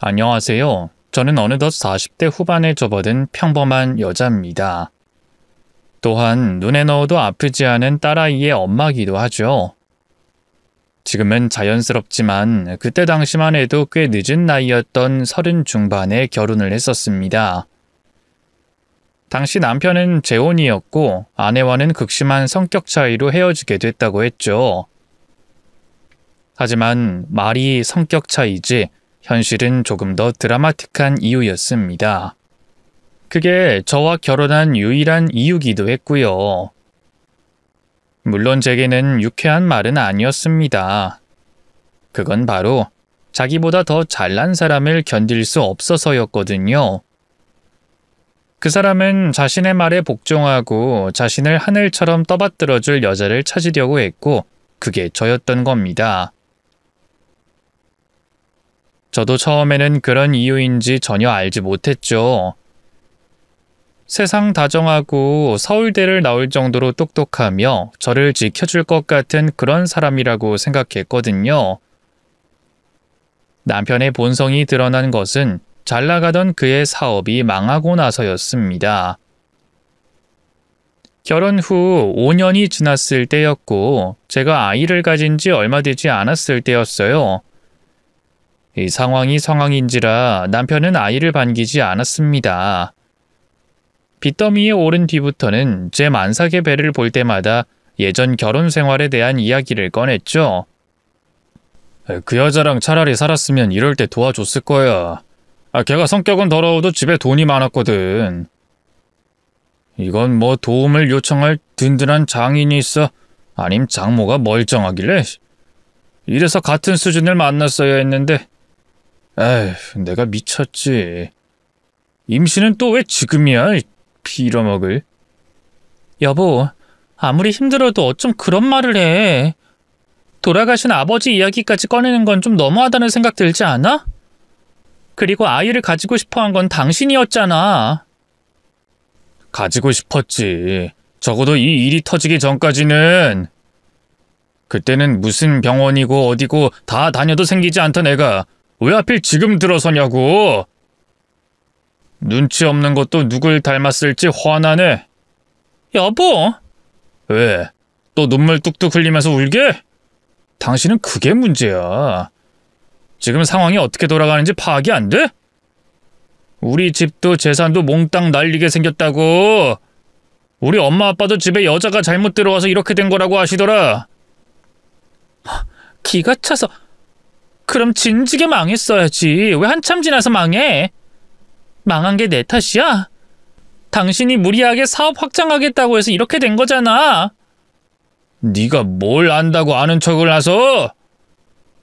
안녕하세요. 저는 어느덧 40대 후반에 접어든 평범한 여자입니다. 또한 눈에 넣어도 아프지 않은 딸아이의 엄마기도 하죠. 지금은 자연스럽지만 그때 당시만 해도 꽤 늦은 나이였던 30 중반에 결혼을 했었습니다. 당시 남편은 재혼이었고 아내와는 극심한 성격 차이로 헤어지게 됐다고 했죠. 하지만 말이 성격 차이지 현실은 조금 더 드라마틱한 이유였습니다. 그게 저와 결혼한 유일한 이유기도 했고요. 물론 제게는 유쾌한 말은 아니었습니다. 그건 바로 자기보다 더 잘난 사람을 견딜 수 없어서였거든요. 그 사람은 자신의 말에 복종하고 자신을 하늘처럼 떠받들어줄 여자를 찾으려고 했고 그게 저였던 겁니다. 저도 처음에는 그런 이유인지 전혀 알지 못했죠. 세상 다정하고 서울대를 나올 정도로 똑똑하며 저를 지켜줄 것 같은 그런 사람이라고 생각했거든요. 남편의 본성이 드러난 것은 잘 나가던 그의 사업이 망하고 나서였습니다. 결혼 후 5년이 지났을 때였고 제가 아이를 가진 지 얼마 되지 않았을 때였어요. 이 상황이 상황인지라 남편은 아이를 반기지 않았습니다. 빚더미에 오른 뒤부터는 제 만삭의 배를 볼 때마다 예전 결혼 생활에 대한 이야기를 꺼냈죠. 그 여자랑 차라리 살았으면 이럴 때 도와줬을 거야. 걔가 성격은 더러워도 집에 돈이 많았거든. 이건 뭐 도움을 요청할 든든한 장인이 있어? 아님 장모가 멀쩡하길래? 이래서 같은 수준을 만났어야 했는데 에휴, 내가 미쳤지. 임신은 또 왜 지금이야? 빌어먹을. 여보, 아무리 힘들어도 어쩜 그런 말을 해. 돌아가신 아버지 이야기까지 꺼내는 건 좀 너무하다는 생각 들지 않아? 그리고 아이를 가지고 싶어한 건 당신이었잖아. 가지고 싶었지. 적어도 이 일이 터지기 전까지는. 그때는 무슨 병원이고 어디고 다 다녀도 생기지 않던 애가 왜 하필 지금 들어서냐고. 눈치 없는 것도 누굴 닮았을지 화나네. 여보. 왜? 또 눈물 뚝뚝 흘리면서 울게? 당신은 그게 문제야. 지금 상황이 어떻게 돌아가는지 파악이 안 돼? 우리 집도 재산도 몽땅 날리게 생겼다고. 우리 엄마 아빠도 집에 여자가 잘못 들어와서 이렇게 된 거라고 하시더라. 기가 차서. 그럼 진지게 망했어야지. 왜 한참 지나서 망해? 망한 게 내 탓이야? 당신이 무리하게 사업 확장하겠다고 해서 이렇게 된 거잖아. 네가 뭘 안다고 아는 척을 해서?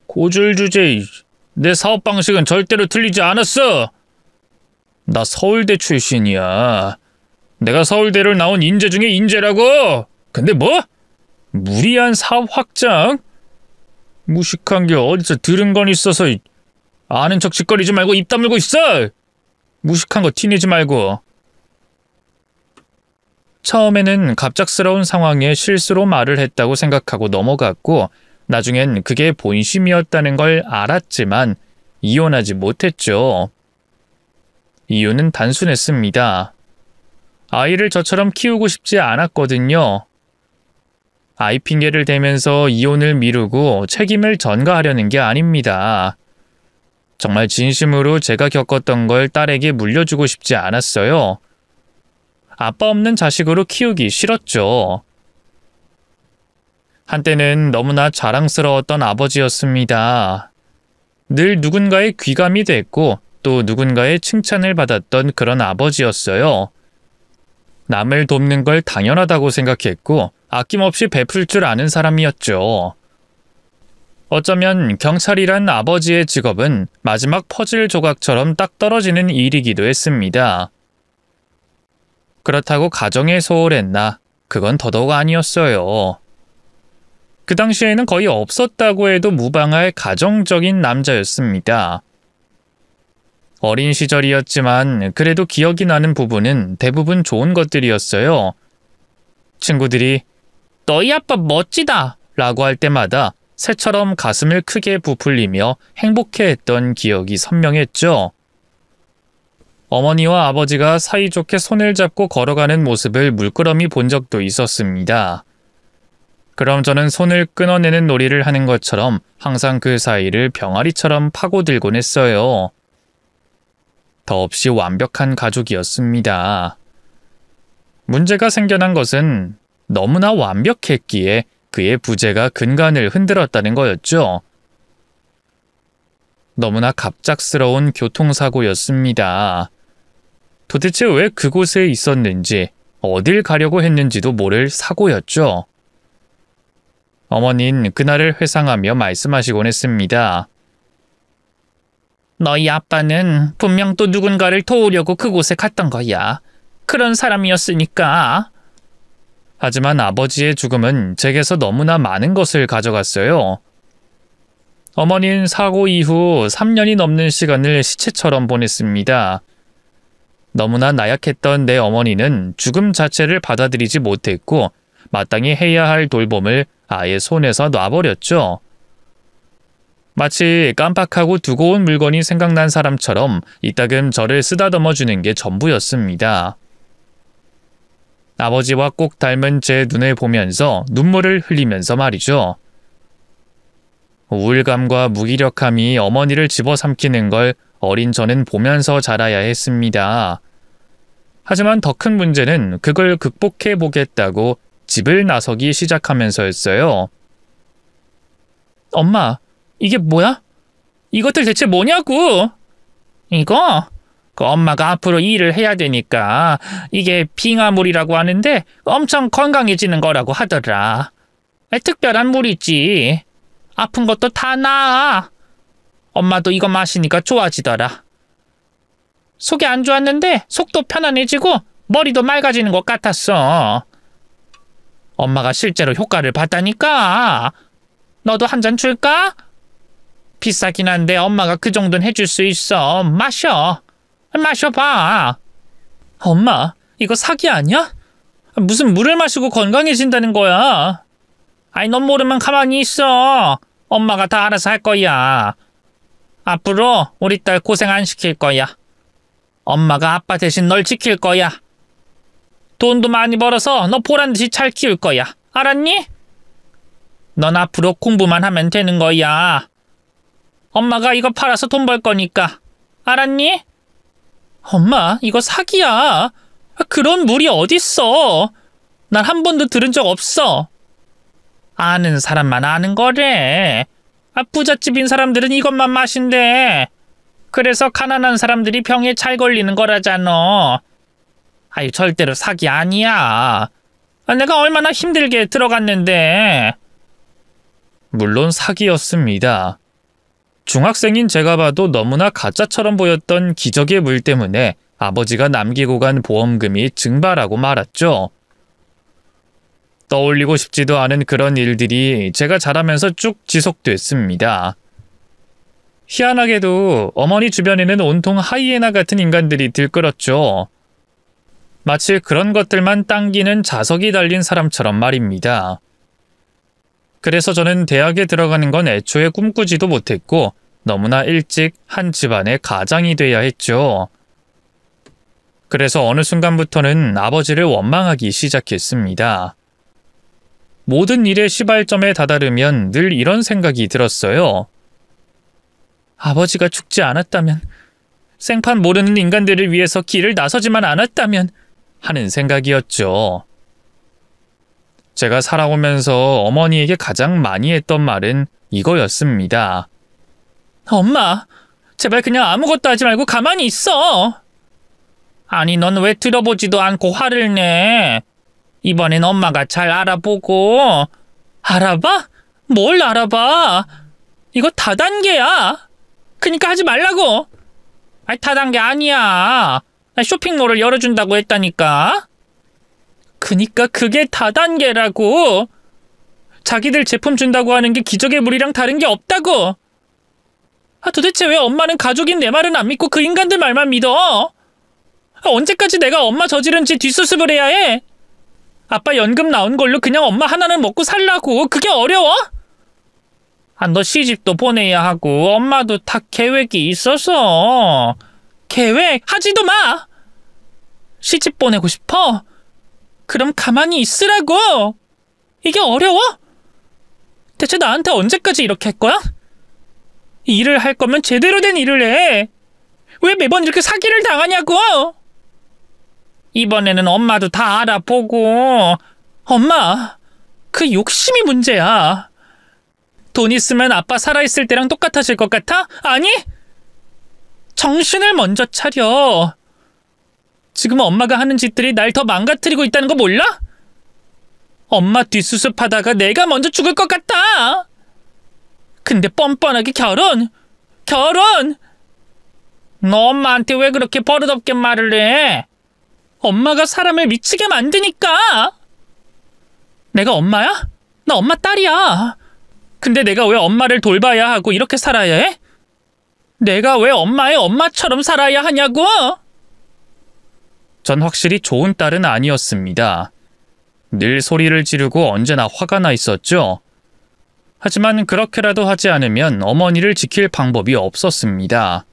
고줄 주제. 내 사업 방식은 절대로 틀리지 않았어. 나 서울대 출신이야. 내가 서울대를 나온 인재 중에 인재라고. 근데 뭐? 무리한 사업 확장? 무식한 게 어디서 들은 건 있어서 아는 척 짓거리지 말고 입 다물고 있어. 무식한 거 티내지 말고. 처음에는 갑작스러운 상황에 실수로 말을 했다고 생각하고 넘어갔고 나중엔 그게 본심이었다는 걸 알았지만 이혼하지 못했죠. 이유는 단순했습니다. 아이를 저처럼 키우고 싶지 않았거든요. 아이 핑계를 대면서 이혼을 미루고 책임을 전가하려는 게 아닙니다. 정말 진심으로 제가 겪었던 걸 딸에게 물려주고 싶지 않았어요. 아빠 없는 자식으로 키우기 싫었죠. 한때는 너무나 자랑스러웠던 아버지였습니다. 늘 누군가의 귀감이 됐고 또 누군가의 칭찬을 받았던 그런 아버지였어요. 남을 돕는 걸 당연하다고 생각했고 아낌없이 베풀 줄 아는 사람이었죠. 어쩌면 경찰이란 아버지의 직업은 마지막 퍼즐 조각처럼 딱 떨어지는 일이기도 했습니다. 그렇다고 가정에 소홀했나? 그건 더더욱 아니었어요. 그 당시에는 거의 없었다고 해도 무방할 가정적인 남자였습니다. 어린 시절이었지만 그래도 기억이 나는 부분은 대부분 좋은 것들이었어요. 친구들이 너희 아빠 멋지다 라고 할 때마다 새처럼 가슴을 크게 부풀리며 행복해했던 기억이 선명했죠. 어머니와 아버지가 사이좋게 손을 잡고 걸어가는 모습을 물끄러미 본 적도 있었습니다. 그럼 저는 손을 끊어내는 놀이를 하는 것처럼 항상 그 사이를 병아리처럼 파고들곤 했어요. 더없이 완벽한 가족이었습니다. 문제가 생겨난 것은 너무나 완벽했기에 그의 부재가 근간을 흔들었다는 거였죠. 너무나 갑작스러운 교통사고였습니다. 도대체 왜 그곳에 있었는지, 어딜 가려고 했는지도 모를 사고였죠. 어머니는 그날을 회상하며 말씀하시곤 했습니다. 너희 아빠는 분명 또 누군가를 도우려고 그곳에 갔던 거야. 그런 사람이었으니까. 하지만 아버지의 죽음은 제게서 너무나 많은 것을 가져갔어요. 어머니는 사고 이후 3년이 넘는 시간을 시체처럼 보냈습니다. 너무나 나약했던 내 어머니는 죽음 자체를 받아들이지 못했고 마땅히 해야 할 돌봄을 아예 손에서 놔버렸죠. 마치 깜빡하고 두고 온 물건이 생각난 사람처럼 이따금 저를 쓰다듬어주는 게 전부였습니다. 아버지와 꼭 닮은 제 눈을 보면서 눈물을 흘리면서 말이죠. 우울감과 무기력함이 어머니를 집어삼키는 걸 어린 저는 보면서 자라야 했습니다. 하지만 더 큰 문제는 그걸 극복해 보겠다고 집을 나서기 시작하면서였어요. 엄마, 이게 뭐야? 이것들 대체 뭐냐고? 이거? 그 엄마가 앞으로 일을 해야 되니까 이게 빙하물이라고 하는데 엄청 건강해지는 거라고 하더라. 특별한 물이지. 아픈 것도 다 나아. 엄마도 이거 마시니까 좋아지더라. 속이 안 좋았는데 속도 편안해지고 머리도 맑아지는 것 같았어. 엄마가 실제로 효과를 봤다니까. 너도 한 잔 줄까? 비싸긴 한데 엄마가 그 정도는 해줄 수 있어. 마셔. 마셔봐. 엄마, 이거 사기 아니야? 무슨 물을 마시고 건강해진다는 거야. 아이, 넌 모르면 가만히 있어. 엄마가 다 알아서 할 거야. 앞으로 우리 딸 고생 안 시킬 거야. 엄마가 아빠 대신 널 지킬 거야. 돈도 많이 벌어서 너 보란듯이 잘 키울 거야. 알았니? 넌 앞으로 공부만 하면 되는 거야. 엄마가 이거 팔아서 돈 벌 거니까. 알았니? 엄마, 이거 사기야. 그런 물이 어딨어. 난 한 번도 들은 적 없어. 아는 사람만 아는 거래. 부잣집인 사람들은 이것만 마신대. 그래서 가난한 사람들이 병에 잘 걸리는 거라잖아. 아유, 절대로 사기 아니야. 내가 얼마나 힘들게 들어갔는데. 물론 사기였습니다. 중학생인 제가 봐도 너무나 가짜처럼 보였던 기적의 물 때문에 아버지가 남기고 간 보험금이 증발하고 말았죠. 떠올리고 싶지도 않은 그런 일들이 제가 자라면서 쭉 지속됐습니다. 희한하게도 어머니 주변에는 온통 하이에나 같은 인간들이 들끓었죠. 마치 그런 것들만 당기는 자석이 달린 사람처럼 말입니다. 그래서 저는 대학에 들어가는 건 애초에 꿈꾸지도 못했고 너무나 일찍 한 집안의 가장이 돼야 했죠. 그래서 어느 순간부터는 아버지를 원망하기 시작했습니다. 모든 일의 시발점에 다다르면 늘 이런 생각이 들었어요. 아버지가 죽지 않았다면, 생판 모르는 인간들을 위해서 길을 나서지만 않았다면 하는 생각이었죠. 제가 살아오면서 어머니에게 가장 많이 했던 말은 이거였습니다. 엄마, 제발 그냥 아무것도 하지 말고 가만히 있어. 아니, 넌 왜 들어보지도 않고 화를 내? 이번엔 엄마가 잘 알아보고. 알아봐? 뭘 알아봐? 이거 다단계야. 그니까 하지 말라고. 아니, 다단계 아니야. 쇼핑몰을 열어준다고 했다니까. 그니까 그게 다단계라고. 자기들 제품 준다고 하는 게 기적의 물이랑 다른 게 없다고. 도대체 왜 엄마는 가족인 내 말은 안 믿고 그 인간들 말만 믿어? 언제까지 내가 엄마 저지른 짓 뒷수습을 해야 해? 아빠 연금 나온 걸로 그냥 엄마 하나는 먹고 살라고. 그게 어려워? 너 시집도 보내야 하고 엄마도 다 계획이 있어서. 계획 하지도 마! 시집 보내고 싶어? 그럼 가만히 있으라고! 이게 어려워? 대체 나한테 언제까지 이렇게 할 거야? 일을 할 거면 제대로 된 일을 해. 왜 매번 이렇게 사기를 당하냐고! 이번에는 엄마도 다 알아보고. 엄마, 그 욕심이 문제야. 돈 있으면 아빠 살아있을 때랑 똑같아질 것 같아? 아니? 정신을 먼저 차려. 지금 엄마가 하는 짓들이 날 더 망가뜨리고 있다는 거 몰라? 엄마 뒷수습하다가 내가 먼저 죽을 것 같아. 근데 뻔뻔하게 결혼! 너 엄마한테 왜 그렇게 버릇없게 말을 해? 엄마가 사람을 미치게 만드니까. 내가 엄마야? 나 엄마 딸이야. 근데 내가 왜 엄마를 돌봐야 하고 이렇게 살아야 해? 내가 왜 엄마의 엄마처럼 살아야 하냐고? 전 확실히 좋은 딸은 아니었습니다. 늘 소리를 지르고 언제나 화가 나 있었죠. 하지만 그렇게라도 하지 않으면 어머니를 지킬 방법이 없었습니다.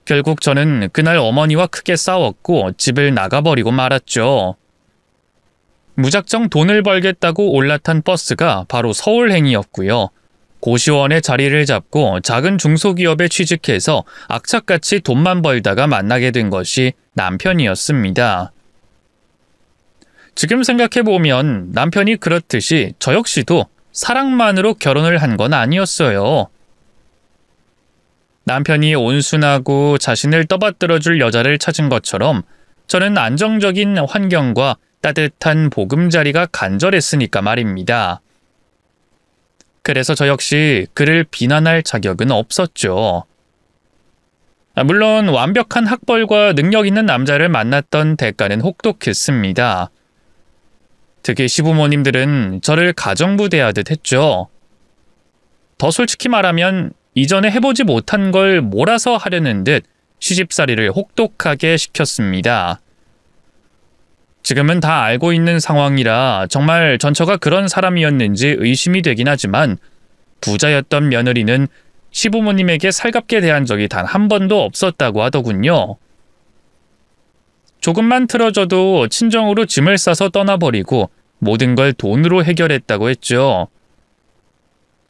결국 저는 그날 어머니와 크게 싸웠고 집을 나가버리고 말았죠. 무작정 돈을 벌겠다고 올라탄 버스가 바로 서울행이었고요. 고시원에 자리를 잡고 작은 중소기업에 취직해서 악착같이 돈만 벌다가 만나게 된 것이 남편이었습니다. 지금 생각해보면 남편이 그렇듯이 저 역시도 사랑만으로 결혼을 한 건 아니었어요. 남편이 온순하고 자신을 떠받들어줄 여자를 찾은 것처럼 저는 안정적인 환경과 따뜻한 보금자리가 간절했으니까 말입니다. 그래서 저 역시 그를 비난할 자격은 없었죠. 물론 완벽한 학벌과 능력 있는 남자를 만났던 대가는 혹독했습니다. 특히 시부모님들은 저를 가정부 대하듯 했죠. 더 솔직히 말하면 이전에 해보지 못한 걸 몰아서 하려는 듯 시집살이를 혹독하게 시켰습니다. 지금은 다 알고 있는 상황이라 정말 전처가 그런 사람이었는지 의심이 되긴 하지만 부자였던 며느리는 시부모님에게 살갑게 대한 적이 단 한 번도 없었다고 하더군요. 조금만 틀어져도 친정으로 짐을 싸서 떠나버리고 모든 걸 돈으로 해결했다고 했죠.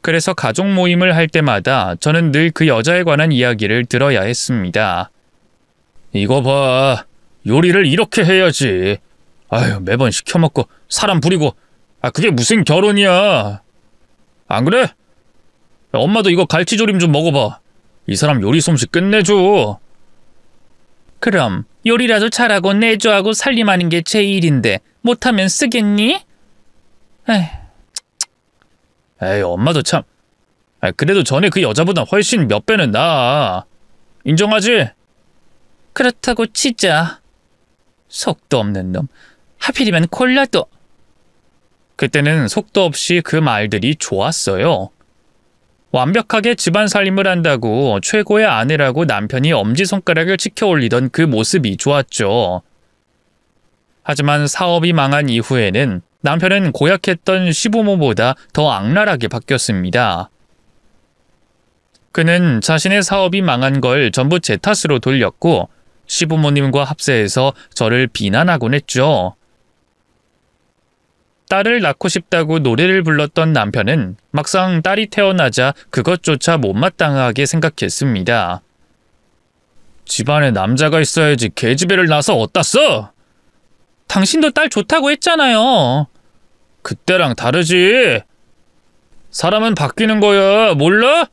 그래서 가족 모임을 할 때마다 저는 늘 그 여자에 관한 이야기를 들어야 했습니다. 이거 봐. 요리를 이렇게 해야지. 아유, 매번 시켜먹고 사람 부리고. 그게 무슨 결혼이야. 안 그래? 엄마도 이거 갈치조림 좀 먹어봐. 이 사람 요리 솜씨 끝내줘. 그럼 요리라도 잘하고 내조하고 살림하는 게 제 일인데 못하면 쓰겠니? 에이, 엄마도 참. 그래도 전에 그 여자보다 훨씬 몇 배는 나아. 인정하지? 그렇다고 치자. 속도 없는 놈. 하필이면 콜라도. 그때는 속도 없이 그 말들이 좋았어요. 완벽하게 집안 살림을 한다고 최고의 아내라고 남편이 엄지손가락을 치켜 올리던 그 모습이 좋았죠. 하지만 사업이 망한 이후에는 남편은 고약했던 시부모보다 더 악랄하게 바뀌었습니다. 그는 자신의 사업이 망한 걸 전부 제 탓으로 돌렸고 시부모님과 합세해서 저를 비난하곤 했죠. 딸을 낳고 싶다고 노래를 불렀던 남편은 막상 딸이 태어나자 그것조차 못마땅하게 생각했습니다. 집안에 남자가 있어야지 계집애를 낳아서 어디다 써? 당신도 딸 좋다고 했잖아요. 그때랑 다르지. 사람은 바뀌는 거야. 몰라?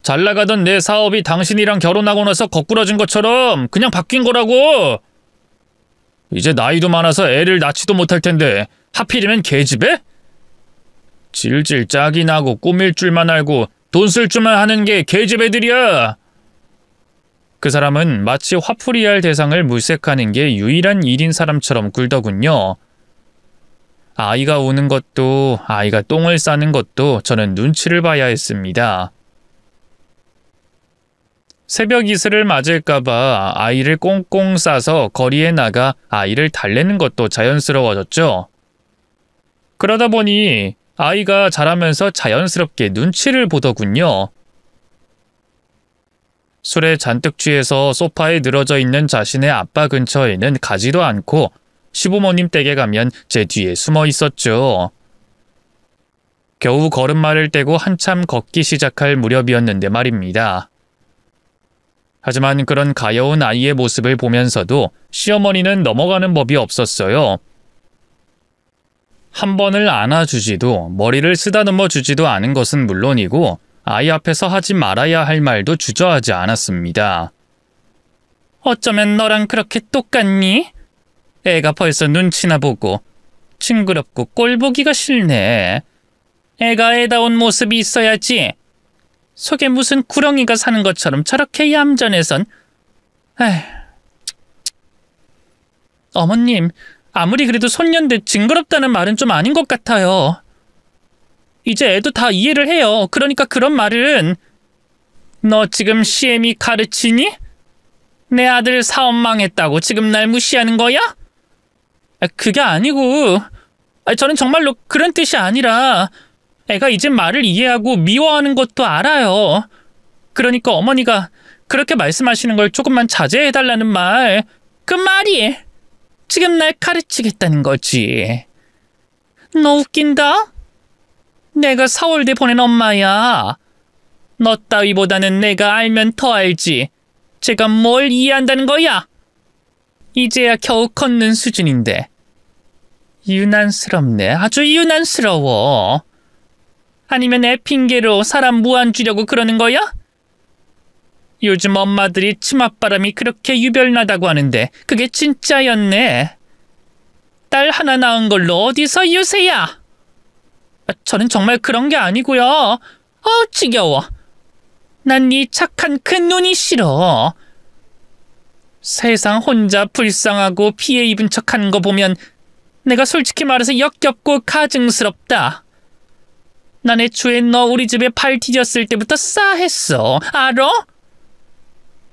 잘 나가던 내 사업이 당신이랑 결혼하고 나서 거꾸러진 것처럼 그냥 바뀐 거라고. 이제 나이도 많아서 애를 낳지도 못할 텐데 하필이면 계집애? 질질 짝이 나고 꾸밀 줄만 알고 돈 쓸 줄만 하는 게 계집애들이야. 그 사람은 마치 화풀이할 할 대상을 물색하는 게 유일한 일인 사람처럼 굴더군요. 아이가 우는 것도 아이가 똥을 싸는 것도 저는 눈치를 봐야 했습니다. 새벽 이슬을 맞을까봐 아이를 꽁꽁 싸서 거리에 나가 아이를 달래는 것도 자연스러워졌죠. 그러다 보니 아이가 자라면서 자연스럽게 눈치를 보더군요. 술에 잔뜩 취해서 소파에 늘어져 있는 자신의 아빠 근처에는 가지도 않고 시부모님 댁에 가면 제 뒤에 숨어 있었죠. 겨우 걸음마를 떼고 한참 걷기 시작할 무렵이었는데 말입니다. 하지만 그런 가여운 아이의 모습을 보면서도 시어머니는 넘어가는 법이 없었어요. 한 번을 안아주지도 머리를 쓰다듬어 주지도 않은 것은 물론이고 아이 앞에서 하지 말아야 할 말도 주저하지 않았습니다. 어쩌면 너랑 그렇게 똑같니? 애가 벌써 눈치나 보고 징그럽고 꼴 보기가 싫네. 애가 애다운 모습이 있어야지. 속에 무슨 구렁이가 사는 것처럼 저렇게 얌전해선. 에휴. 어머님, 아무리 그래도 손년데 징그럽다는 말은 좀 아닌 것 같아요. 이제 애도 다 이해를 해요. 그러니까 그런 말은. 너 지금 시애미 가르치니? 내 아들 사업 망했다고 지금 날 무시하는 거야? 그게 아니고, 저는 정말로 그런 뜻이 아니라 애가 이제 말을 이해하고 미워하는 것도 알아요. 그러니까 어머니가 그렇게 말씀하시는 걸 조금만 자제해달라는 말, 그 말이 지금 날 가르치겠다는 거지. 너 웃긴다? 내가 서울대 보낸 엄마야. 너 따위보다는 내가 알면 더 알지. 제가 뭘 이해한다는 거야? 이제야 겨우 걷는 수준인데. 유난스럽네. 아주 유난스러워. 아니면 애 핑계로 사람 무안 주려고 그러는 거야? 요즘 엄마들이 치맛바람이 그렇게 유별나다고 하는데 그게 진짜였네. 딸 하나 낳은 걸로 어디서 유세야? 저는 정말 그런 게 아니고요. 지겨워. 난 네 착한 큰 눈이 싫어. 세상 혼자 불쌍하고 피해 입은 척하는 거 보면 내가 솔직히 말해서 역겹고 가증스럽다. 난 애초에 너 우리 집에 발 디뎠을 때부터 싸했어. 알아?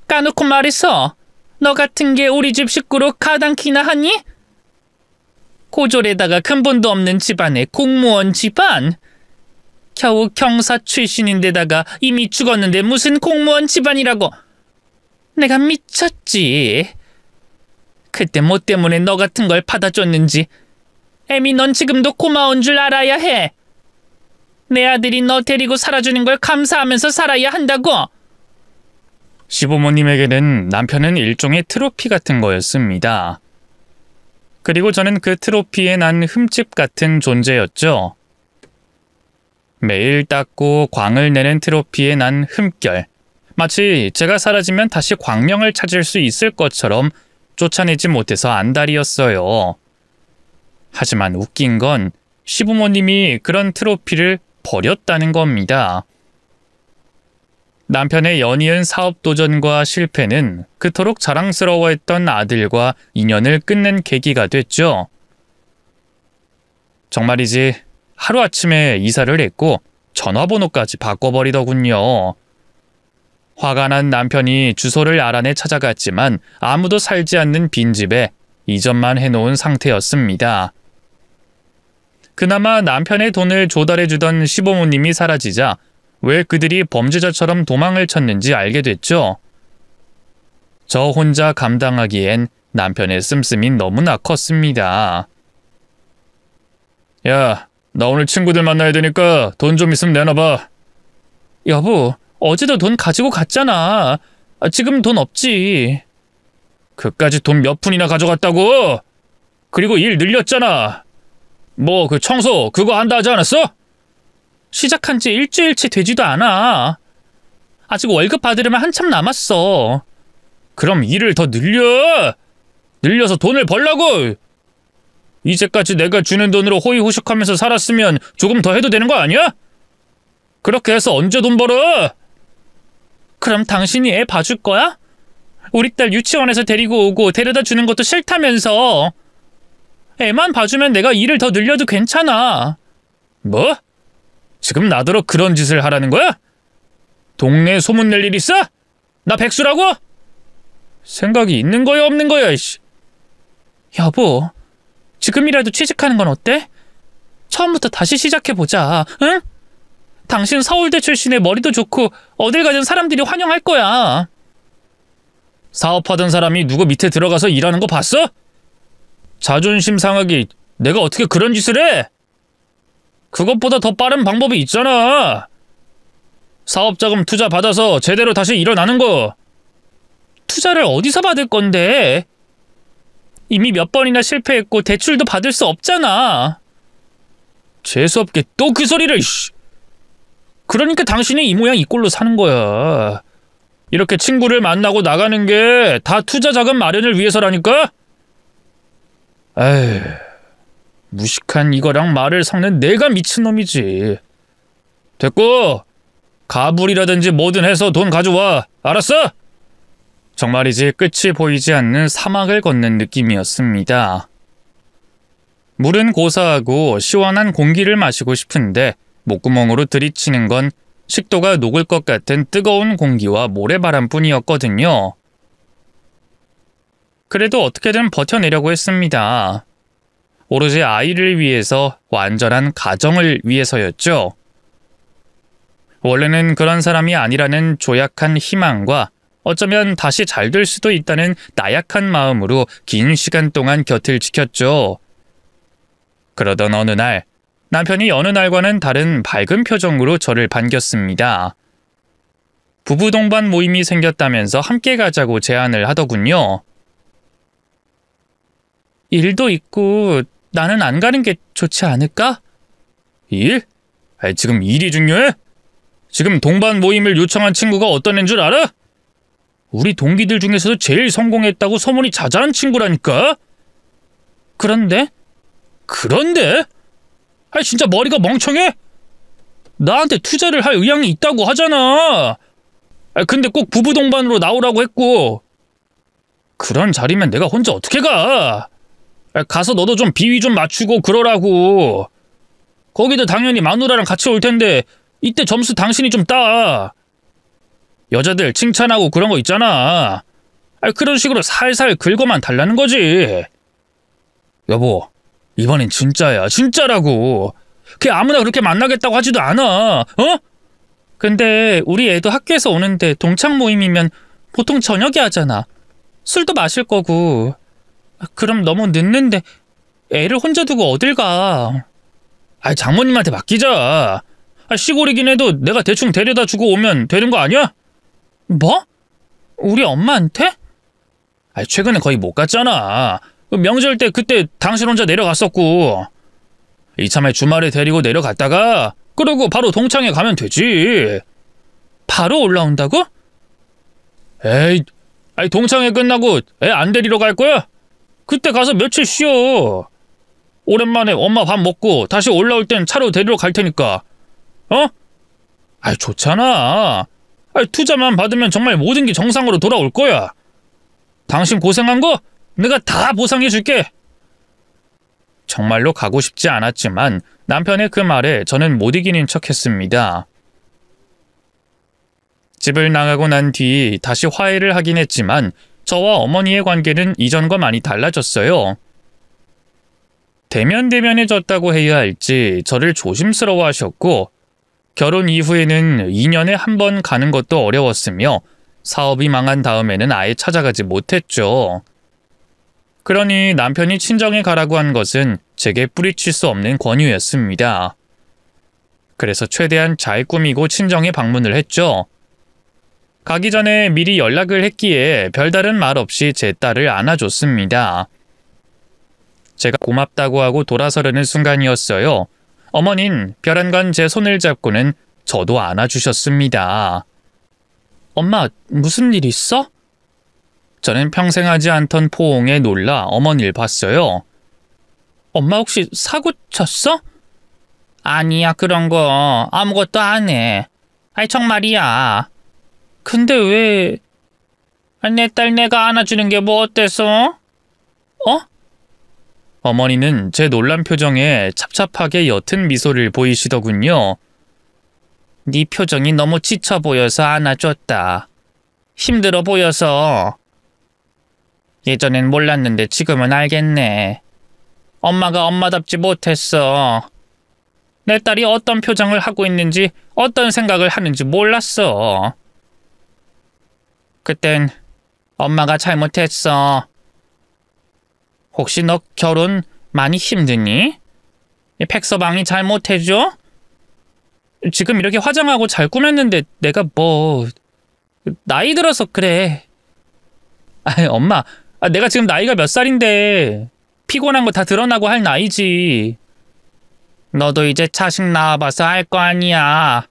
까놓고 말해서 너 같은 게 우리 집 식구로 가당키나 하니? 고졸에다가 근본도 없는 집안에 공무원 집안. 겨우 경사 출신인데다가 이미 죽었는데 무슨 공무원 집안이라고. 내가 미쳤지. 그때 뭐 때문에 너 같은 걸 받아줬는지. 애미 넌 지금도 고마운 줄 알아야 해. 내 아들이 너 데리고 살아주는 걸 감사하면서 살아야 한다고. 시부모님에게는 남편은 일종의 트로피 같은 거였습니다. 그리고 저는 그 트로피에 난 흠집 같은 존재였죠. 매일 닦고 광을 내는 트로피에 난 흠결. 마치 제가 사라지면 다시 광명을 찾을 수 있을 것처럼 쫓아내지 못해서 안달이었어요. 하지만 웃긴 건 시부모님이 그런 트로피를 버렸다는 겁니다. 남편의 연이은 사업 도전과 실패는 그토록 자랑스러워했던 아들과 인연을 끊는 계기가 됐죠. 정말이지 하루아침에 이사를 했고 전화번호까지 바꿔버리더군요. 화가 난 남편이 주소를 알아내 찾아갔지만 아무도 살지 않는 빈집에 이전만 해놓은 상태였습니다. 그나마 남편의 돈을 조달해주던 시부모님이 사라지자 왜 그들이 범죄자처럼 도망을 쳤는지 알게 됐죠. 저 혼자 감당하기엔 남편의 씀씀이 너무나 컸습니다. 야, 나 오늘 친구들 만나야 되니까 돈 좀 있으면 내놔봐. 여보, 어제도 돈 가지고 갔잖아. 지금 돈 없지. 그까짓 돈 몇 푼이나 가져갔다고? 그리고 일 늘렸잖아. 뭐 그 청소 그거 한다 하지 않았어? 시작한 지 일주일치 되지도 않아. 아직 월급 받으려면 한참 남았어. 그럼 일을 더 늘려서 돈을 벌라고. 이제까지 내가 주는 돈으로 호의호식하면서 살았으면 조금 더 해도 되는 거 아니야? 그렇게 해서 언제 돈 벌어? 그럼 당신이 애 봐줄 거야? 우리 딸 유치원에서 데리고 오고 데려다 주는 것도 싫다면서. 애만 봐주면 내가 일을 더 늘려도 괜찮아. 뭐? 지금 나더러 그런 짓을 하라는 거야? 동네에 소문낼 일 있어? 나 백수라고? 생각이 있는 거야 없는 거야 이씨. 여보, 지금이라도 취직하는 건 어때? 처음부터 다시 시작해보자, 응? 당신 서울대 출신의 머리도 좋고 어딜 가든 사람들이 환영할 거야. 사업하던 사람이 누구 밑에 들어가서 일하는 거 봤어? 자존심 상하기 내가 어떻게 그런 짓을 해? 그것보다 더 빠른 방법이 있잖아. 사업자금 투자 받아서 제대로 다시 일어나는 거. 투자를 어디서 받을 건데? 이미 몇 번이나 실패했고 대출도 받을 수 없잖아. 재수없게 또 그 소리를. 이씨. 그러니까 당신이 이 모양 이 꼴로 사는 거야. 이렇게 친구를 만나고 나가는 게 다 투자 자금 마련을 위해서라니까? 에휴, 무식한 이거랑 말을 섞는 내가 미친놈이지. 됐고, 가불이라든지 뭐든 해서 돈 가져와. 알았어? 정말이지 끝이 보이지 않는 사막을 걷는 느낌이었습니다. 물은 고사하고 시원한 공기를 마시고 싶은데 목구멍으로 들이치는 건 식도가 녹을 것 같은 뜨거운 공기와 모래바람뿐이었거든요. 그래도 어떻게든 버텨내려고 했습니다. 오로지 아이를 위해서, 완전한 가정을 위해서였죠. 원래는 그런 사람이 아니라는 조약한 희망과 어쩌면 다시 잘 될 수도 있다는 나약한 마음으로 긴 시간 동안 곁을 지켰죠. 그러던 어느 날, 남편이 여느 날과는 다른 밝은 표정으로 저를 반겼습니다. 부부 동반 모임이 생겼다면서 함께 가자고 제안을 하더군요. 일도 있고 나는 안 가는 게 좋지 않을까? 일? 지금 일이 중요해? 지금 동반 모임을 요청한 친구가 어떤 애인 줄 알아? 우리 동기들 중에서도 제일 성공했다고 소문이 자자한 친구라니까? 그런데? 진짜 머리가 멍청해? 나한테 투자를 할 의향이 있다고 하잖아. 근데 꼭 부부 동반으로 나오라고 했고. 그런 자리면 내가 혼자 어떻게 가? 가서 너도 좀 비위 좀 맞추고 그러라고. 거기도 당연히 마누라랑 같이 올 텐데 이때 점수 당신이 좀 따. 여자들 칭찬하고 그런 거 있잖아. 그런 식으로 살살 긁어만 달라는 거지. 여보, 이번엔 진짜야. 진짜라고. 걔 아무나 그렇게 만나겠다고 하지도 않아. 어? 근데 우리 애도 학교에서 오는데 동창 모임이면 보통 저녁에 하잖아. 술도 마실 거고. 그럼 너무 늦는데 애를 혼자 두고 어딜 가. 장모님한테 맡기자. 시골이긴 해도 내가 대충 데려다 주고 오면 되는 거 아니야? 뭐? 우리 엄마한테? 최근에 거의 못 갔잖아. 명절 때 그때 당신 혼자 내려갔었고. 이참에 주말에 데리고 내려갔다가 그러고 바로 동창회 가면 되지. 바로 올라온다고? 에이, 동창회 끝나고 애 안 데리러 갈 거야? 그때 가서 며칠 쉬어. 오랜만에 엄마 밥 먹고 다시 올라올 땐 차로 데리러 갈 테니까. 어? 좋잖아. 투자만 받으면 정말 모든 게 정상으로 돌아올 거야. 당신 고생한 거 내가 다 보상해 줄게. 정말로 가고 싶지 않았지만 남편의 그 말에 저는 못 이기는 척했습니다. 집을 나가고 난 뒤 다시 화해를 하긴 했지만 저와 어머니의 관계는 이전과 많이 달라졌어요. 대면대면해졌다고 해야 할지 저를 조심스러워하셨고 결혼 이후에는 2년에 한 번 가는 것도 어려웠으며 사업이 망한 다음에는 아예 찾아가지 못했죠. 그러니 남편이 친정에 가라고 한 것은 제게 뿌리칠 수 없는 권유였습니다. 그래서 최대한 잘 꾸미고 친정에 방문을 했죠. 가기 전에 미리 연락을 했기에 별다른 말 없이 제 딸을 안아줬습니다. 제가 고맙다고 하고 돌아서려는 순간이었어요. 어머닌 벼랑간 제 손을 잡고는 저도 안아주셨습니다. 엄마, 무슨 일 있어? 저는 평생 하지 않던 포옹에 놀라 어머니를 봤어요. 엄마 혹시 사고 쳤어? 아니야, 그런 거 아무것도 안 해. 정말이야. 근데 왜... 내 딸 내가 안아주는 게 뭐 어때서? 어? 어머니는 제 놀란 표정에 찹찹하게 옅은 미소를 보이시더군요. 네 표정이 너무 지쳐 보여서 안아줬다. 힘들어 보여서. 예전엔 몰랐는데 지금은 알겠네. 엄마가 엄마답지 못했어. 내 딸이 어떤 표정을 하고 있는지, 어떤 생각을 하는지 몰랐어. 그땐 엄마가 잘못했어. 혹시 너 결혼 많이 힘드니? 팩서방이 잘못해줘? 지금 이렇게 화장하고 잘 꾸몄는데 내가 뭐... 나이 들어서 그래. 아이, 엄마, 내가 지금 나이가 몇 살인데 피곤한 거 다 드러나고 할 나이지. 너도 이제 자식 낳아봐서 알 거 아니야.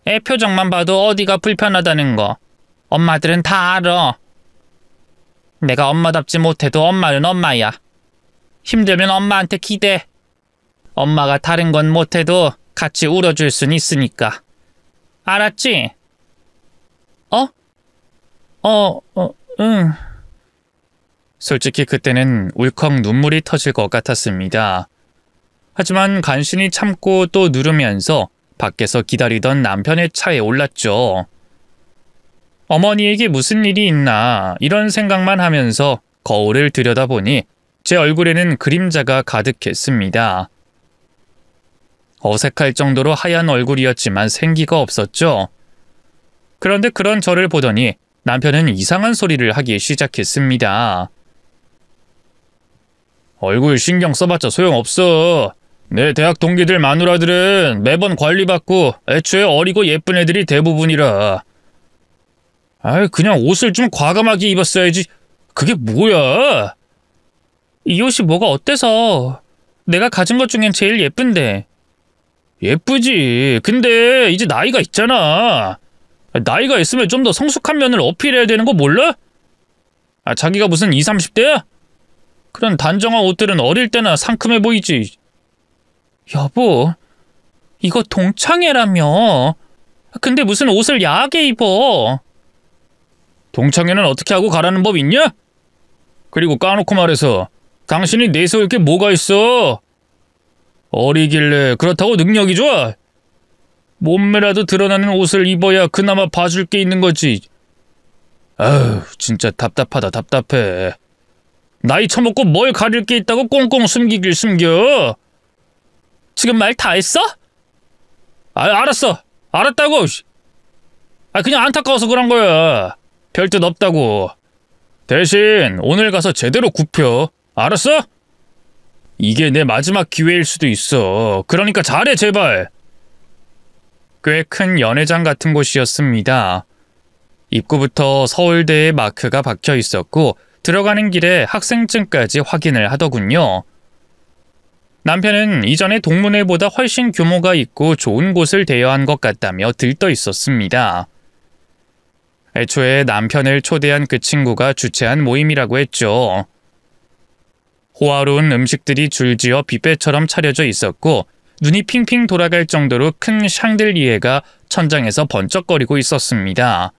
애 표정만 봐도 어디가 불편하다는 거 엄마들은 다 알아. 내가 엄마답지 못해도 엄마는 엄마야. 힘들면 엄마한테 기대. 엄마가 다른 건 못해도 같이 울어줄 순 있으니까. 알았지? 응. 솔직히 그때는 울컥 눈물이 터질 것 같았습니다. 하지만 간신히 참고 또 누르면서 밖에서 기다리던 남편의 차에 올랐죠. 어머니에게 무슨 일이 있나 이런 생각만 하면서 거울을 들여다보니 제 얼굴에는 그림자가 가득했습니다. 어색할 정도로 하얀 얼굴이었지만 생기가 없었죠. 그런데 그런 저를 보더니 남편은 이상한 소리를 하기 시작했습니다. 얼굴 신경 써봤자 소용없어. 내 대학 동기들 마누라들은 매번 관리받고 애초에 어리고 예쁜 애들이 대부분이라. 아이, 그냥 옷을 좀 과감하게 입었어야지. 그게 뭐야? 이 옷이 뭐가 어때서? 내가 가진 것 중엔 제일 예쁜데. 예쁘지. 근데 이제 나이가 있잖아. 나이가 있으면 좀 더 성숙한 면을 어필해야 되는 거 몰라? 자기가 무슨 20, 30대야? 그런 단정한 옷들은 어릴 때나 상큼해 보이지. 여보, 이거 동창회라며. 근데 무슨 옷을 야하게 입어. 동창회는 어떻게 하고 가라는 법 있냐? 그리고 까놓고 말해서 당신이 내세울 게 뭐가 있어? 어리길래 그렇다고 능력이 좋아? 몸매라도 드러나는 옷을 입어야 그나마 봐줄 게 있는 거지. 아휴, 진짜 답답하다, 답답해. 나이 처먹고 뭘 가릴 게 있다고 꽁꽁 숨기길 숨겨? 지금 말 다 했어? 알았어. 알았다고. 그냥 안타까워서 그런 거야. 별 뜻 없다고. 대신 오늘 가서 제대로 굽혀. 알았어? 이게 내 마지막 기회일 수도 있어. 그러니까 잘해, 제발. 꽤 큰 연회장 같은 곳이었습니다. 입구부터 서울대의 마크가 박혀 있었고 들어가는 길에 학생증까지 확인을 하더군요. 남편은 이전에 동문회보다 훨씬 규모가 있고 좋은 곳을 대여한 것 같다며 들떠 있었습니다. 애초에 남편을 초대한 그 친구가 주최한 모임이라고 했죠. 호화로운 음식들이 줄지어 뷔페처럼 차려져 있었고 눈이 핑핑 돌아갈 정도로 큰 샹들리에가 천장에서 번쩍거리고 있었습니다.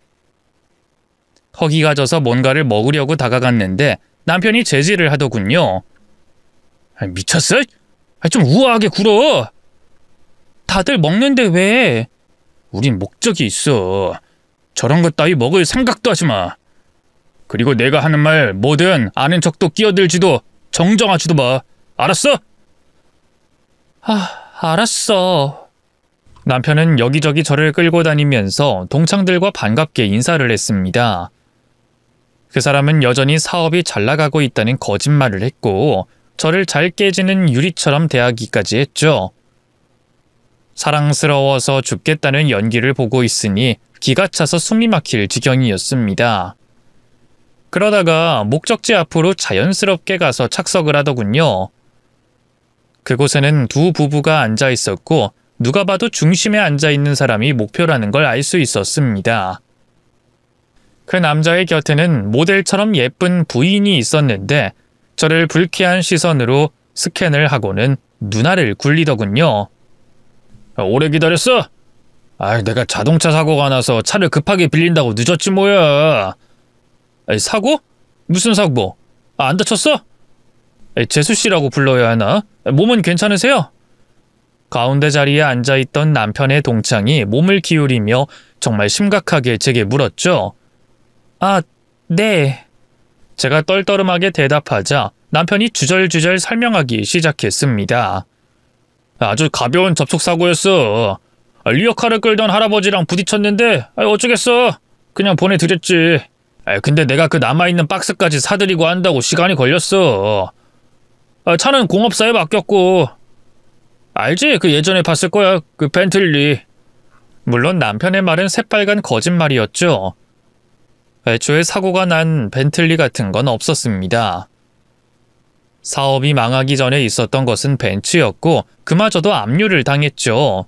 허기가 져서 뭔가를 먹으려고 다가갔는데 남편이 제지를 하더군요. 미쳤어? 좀 우아하게 굴어. 다들 먹는데 왜? 우린 목적이 있어. 저런 것 따위 먹을 생각도 하지 마. 그리고 내가 하는 말 뭐든 아는 척도 끼어들지도 정정하지도 마. 알았어? 알았어. 남편은 여기저기 저를 끌고 다니면서 동창들과 반갑게 인사를 했습니다. 그 사람은 여전히 사업이 잘 나가고 있다는 거짓말을 했고 저를 잘 깨지는 유리처럼 대하기까지 했죠. 사랑스러워서 죽겠다는 연기를 보고 있으니 기가 차서 숨이 막힐 지경이었습니다. 그러다가 목적지 앞으로 자연스럽게 가서 착석을 하더군요. 그곳에는 두 부부가 앉아 있었고 누가 봐도 중심에 앉아 있는 사람이 목표라는 걸 알 수 있었습니다. 그 남자의 곁에는 모델처럼 예쁜 부인이 있었는데 저를 불쾌한 시선으로 스캔을 하고는 눈알을 굴리더군요. 오래 기다렸어? 내가 자동차 사고가 나서 차를 급하게 빌린다고 늦었지 뭐야. 사고? 무슨 사고? 안 다쳤어? 재수씨라고 불러야 하나? 몸은 괜찮으세요? 가운데 자리에 앉아있던 남편의 동창이 몸을 기울이며 정말 심각하게 제게 물었죠. 네. 제가 떨떠름하게 대답하자 남편이 주절주절 설명하기 시작했습니다. 아주 가벼운 접촉사고였어. 리어카를 끌던 할아버지랑 부딪혔는데 어쩌겠어. 그냥 보내드렸지. 근데 내가 그 남아있는 박스까지 사드리고 한다고 시간이 걸렸어. 차는 공업사에 맡겼고. 알지? 그 예전에 봤을 거야. 그 벤틀리. 물론 남편의 말은 새빨간 거짓말이었죠. 애초에 사고가 난 벤틀리 같은 건 없었습니다. 사업이 망하기 전에 있었던 것은 벤츠였고 그마저도 압류를 당했죠.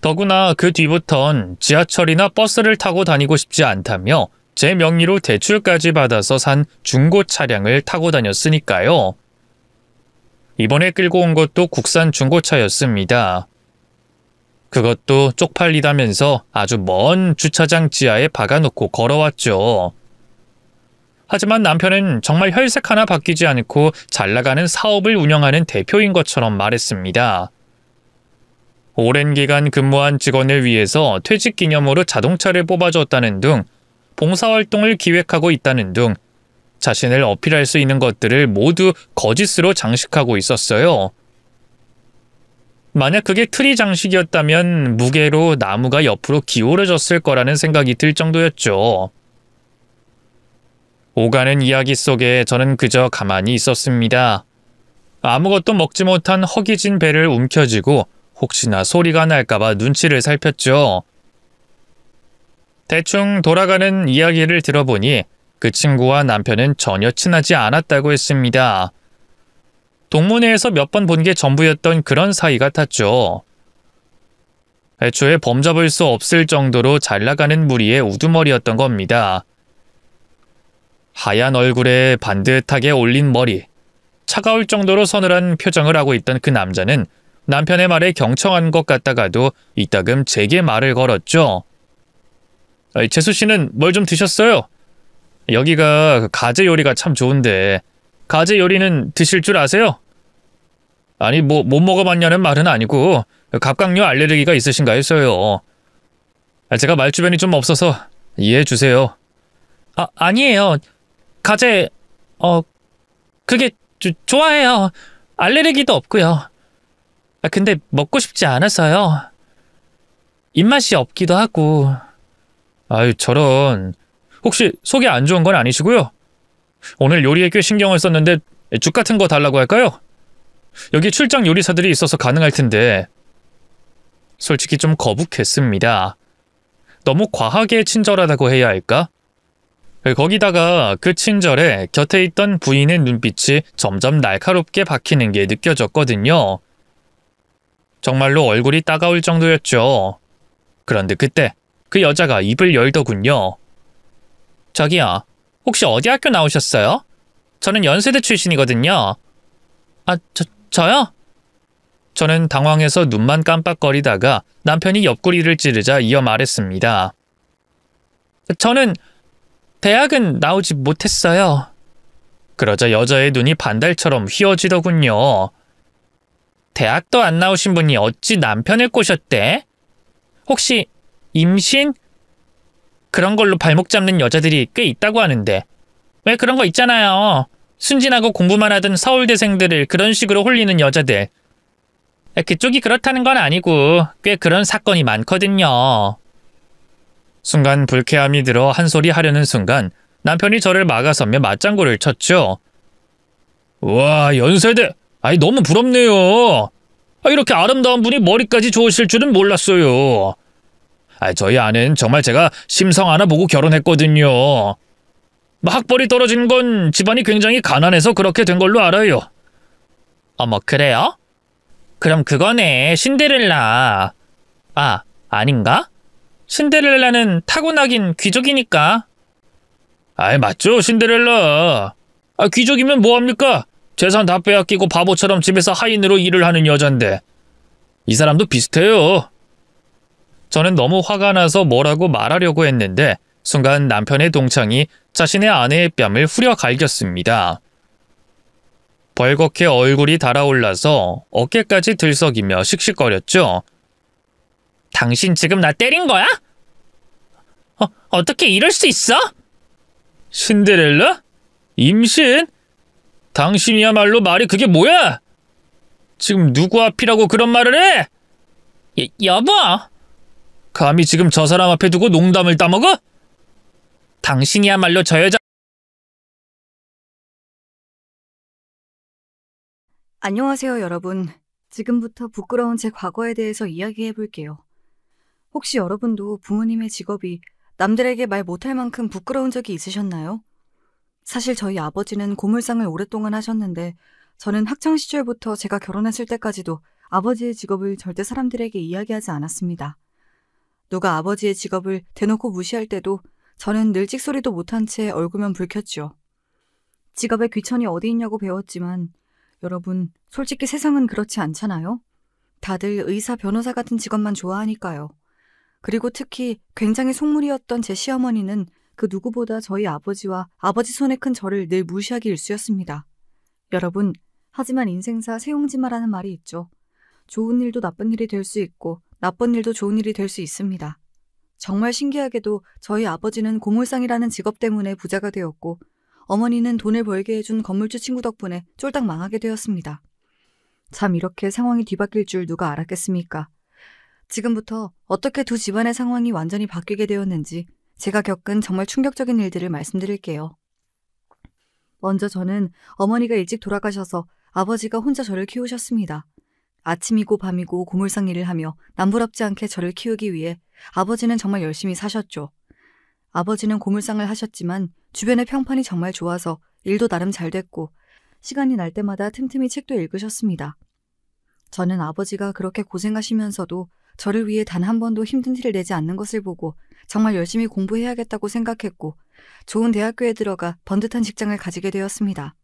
더구나 그 뒤부턴 지하철이나 버스를 타고 다니고 싶지 않다며 제 명의로 대출까지 받아서 산 중고 차량을 타고 다녔으니까요. 이번에 끌고 온 것도 국산 중고차였습니다. 그것도 쪽팔리다면서 아주 먼 주차장 지하에 박아놓고 걸어왔죠. 하지만 남편은 정말 혈색 하나 바뀌지 않고 잘나가는 사업을 운영하는 대표인 것처럼 말했습니다. 오랜 기간 근무한 직원을 위해서 퇴직 기념으로 자동차를 뽑아줬다는 등 봉사활동을 기획하고 있다는 등 자신을 어필할 수 있는 것들을 모두 거짓으로 장식하고 있었어요. 만약 그게 트리 장식이었다면 무게로 나무가 옆으로 기울어졌을 거라는 생각이 들 정도였죠. 오가는 이야기 속에 저는 그저 가만히 있었습니다. 아무것도 먹지 못한 허기진 배를 움켜쥐고 혹시나 소리가 날까봐 눈치를 살폈죠. 대충 돌아가는 이야기를 들어보니 그 친구와 남편은 전혀 친하지 않았다고 했습니다. 동문회에서 몇 번 본 게 전부였던 그런 사이 같았죠. 애초에 범접을 수 없을 정도로 잘나가는 무리의 우두머리였던 겁니다. 하얀 얼굴에 반듯하게 올린 머리, 차가울 정도로 서늘한 표정을 하고 있던 그 남자는 남편의 말에 경청한 것 같다가도 이따금 제게 말을 걸었죠. 재수 씨는 뭘 좀 드셨어요? 여기가 가재 요리가 참 좋은데 가재 요리는 드실 줄 아세요? 아니 못 먹어봤냐는 말은 아니고 갑각류 알레르기가 있으신가 해서요. 제가 말주변이 좀 없어서 이해해 주세요. 아니에요. 가재 그게 좋아해요. 알레르기도 없고요. 근데 먹고 싶지 않아서요. 입맛이 없기도 하고. 아유 저런. 혹시 속이 안 좋은 건 아니시고요? 오늘 요리에 꽤 신경을 썼는데 죽 같은 거 달라고 할까요? 여기 출장 요리사들이 있어서 가능할 텐데. 솔직히 좀 거북했습니다. 너무 과하게 친절하다고 해야 할까? 거기다가 그 친절에 곁에 있던 부인의 눈빛이 점점 날카롭게 박히는 게 느껴졌거든요. 정말로 얼굴이 따가울 정도였죠. 그런데 그때 그 여자가 입을 열더군요. 저기요, 혹시 어디 학교 나오셨어요? 저는 연세대 출신이거든요. 저요? 저는 당황해서 눈만 깜빡거리다가 남편이 옆구리를 찌르자 이어 말했습니다. 저는 대학은 나오지 못했어요. 그러자 여자의 눈이 반달처럼 휘어지더군요. 대학도 안 나오신 분이 어찌 남편을 꼬셨대? 혹시 임신? 그런 걸로 발목 잡는 여자들이 꽤 있다고 하는데 왜 그런 거 있잖아요. 순진하고 공부만 하던 서울대생들을 그런 식으로 홀리는 여자들. 그쪽이 그렇다는 건 아니고 꽤 그런 사건이 많거든요. 순간 불쾌함이 들어 한 소리 하려는 순간 남편이 저를 막아서며 맞장구를 쳤죠. 와, 연세대! 아이 너무 부럽네요. 이렇게 아름다운 분이 머리까지 좋으실 줄은 몰랐어요. 저희 아는 정말 제가 심성 하나 보고 결혼했거든요. 학벌이 떨어진 건 집안이 굉장히 가난해서 그렇게 된 걸로 알아요. 어머, 그래요? 그럼 그거네, 신데렐라. 아닌가? 신데렐라는 타고나긴 귀족이니까. 맞죠, 신데렐라. 귀족이면 뭐합니까? 재산 다 빼앗기고 바보처럼 집에서 하인으로 일을 하는 여잔데. 이 사람도 비슷해요. 저는 너무 화가 나서 뭐라고 말하려고 했는데 순간 남편의 동창이 자신의 아내의 뺨을 후려 갈겼습니다. 벌겋게 얼굴이 달아올라서 어깨까지 들썩이며 씩씩거렸죠. 당신 지금 나 때린 거야? 어떻게 이럴 수 있어? 신데렐라? 임신? 당신이야말로 말이 그게 뭐야? 지금 누구 앞이라고 그런 말을 해? 여보! 감히 지금 저 사람 앞에 두고 농담을 따먹어? 당신이야말로 저 여자... 안녕하세요, 여러분. 지금부터 부끄러운 제 과거에 대해서 이야기해 볼게요. 혹시 여러분도 부모님의 직업이 남들에게 말 못할 만큼 부끄러운 적이 있으셨나요? 사실 저희 아버지는 고물상을 오랫동안 하셨는데 저는 학창시절부터 제가 결혼했을 때까지도 아버지의 직업을 절대 사람들에게 이야기하지 않았습니다. 누가 아버지의 직업을 대놓고 무시할 때도 저는 늘 찍소리도 못한 채 얼굴만 붉혔죠. 직업의 귀천이 어디 있냐고 배웠지만 여러분, 솔직히 세상은 그렇지 않잖아요? 다들 의사, 변호사 같은 직업만 좋아하니까요. 그리고 특히 굉장히 속물이었던 제 시어머니는 그 누구보다 저희 아버지와 아버지 손에 큰 저를 늘 무시하기 일쑤였습니다. 여러분, 하지만 인생사 세용지마라는 말이 있죠. 좋은 일도 나쁜 일이 될 수 있고 나쁜 일도 좋은 일이 될 수 있습니다. 정말 신기하게도 저희 아버지는 고물상이라는 직업 때문에 부자가 되었고 어머니는 돈을 벌게 해준 건물주 친구 덕분에 쫄딱 망하게 되었습니다. 참 이렇게 상황이 뒤바뀔 줄 누가 알았겠습니까? 지금부터 어떻게 두 집안의 상황이 완전히 바뀌게 되었는지 제가 겪은 정말 충격적인 일들을 말씀드릴게요. 먼저 저는 어머니가 일찍 돌아가셔서 아버지가 혼자 저를 키우셨습니다. 아침이고 밤이고 고물상 일을 하며 남부럽지 않게 저를 키우기 위해 아버지는 정말 열심히 사셨죠. 아버지는 고물상을 하셨지만 주변의 평판이 정말 좋아서 일도 나름 잘 됐고 시간이 날 때마다 틈틈이 책도 읽으셨습니다. 저는 아버지가 그렇게 고생하시면서도 저를 위해 단 한 번도 힘든 티를 내지 않는 것을 보고 정말 열심히 공부해야겠다고 생각했고 좋은 대학교에 들어가 번듯한 직장을 가지게 되었습니다.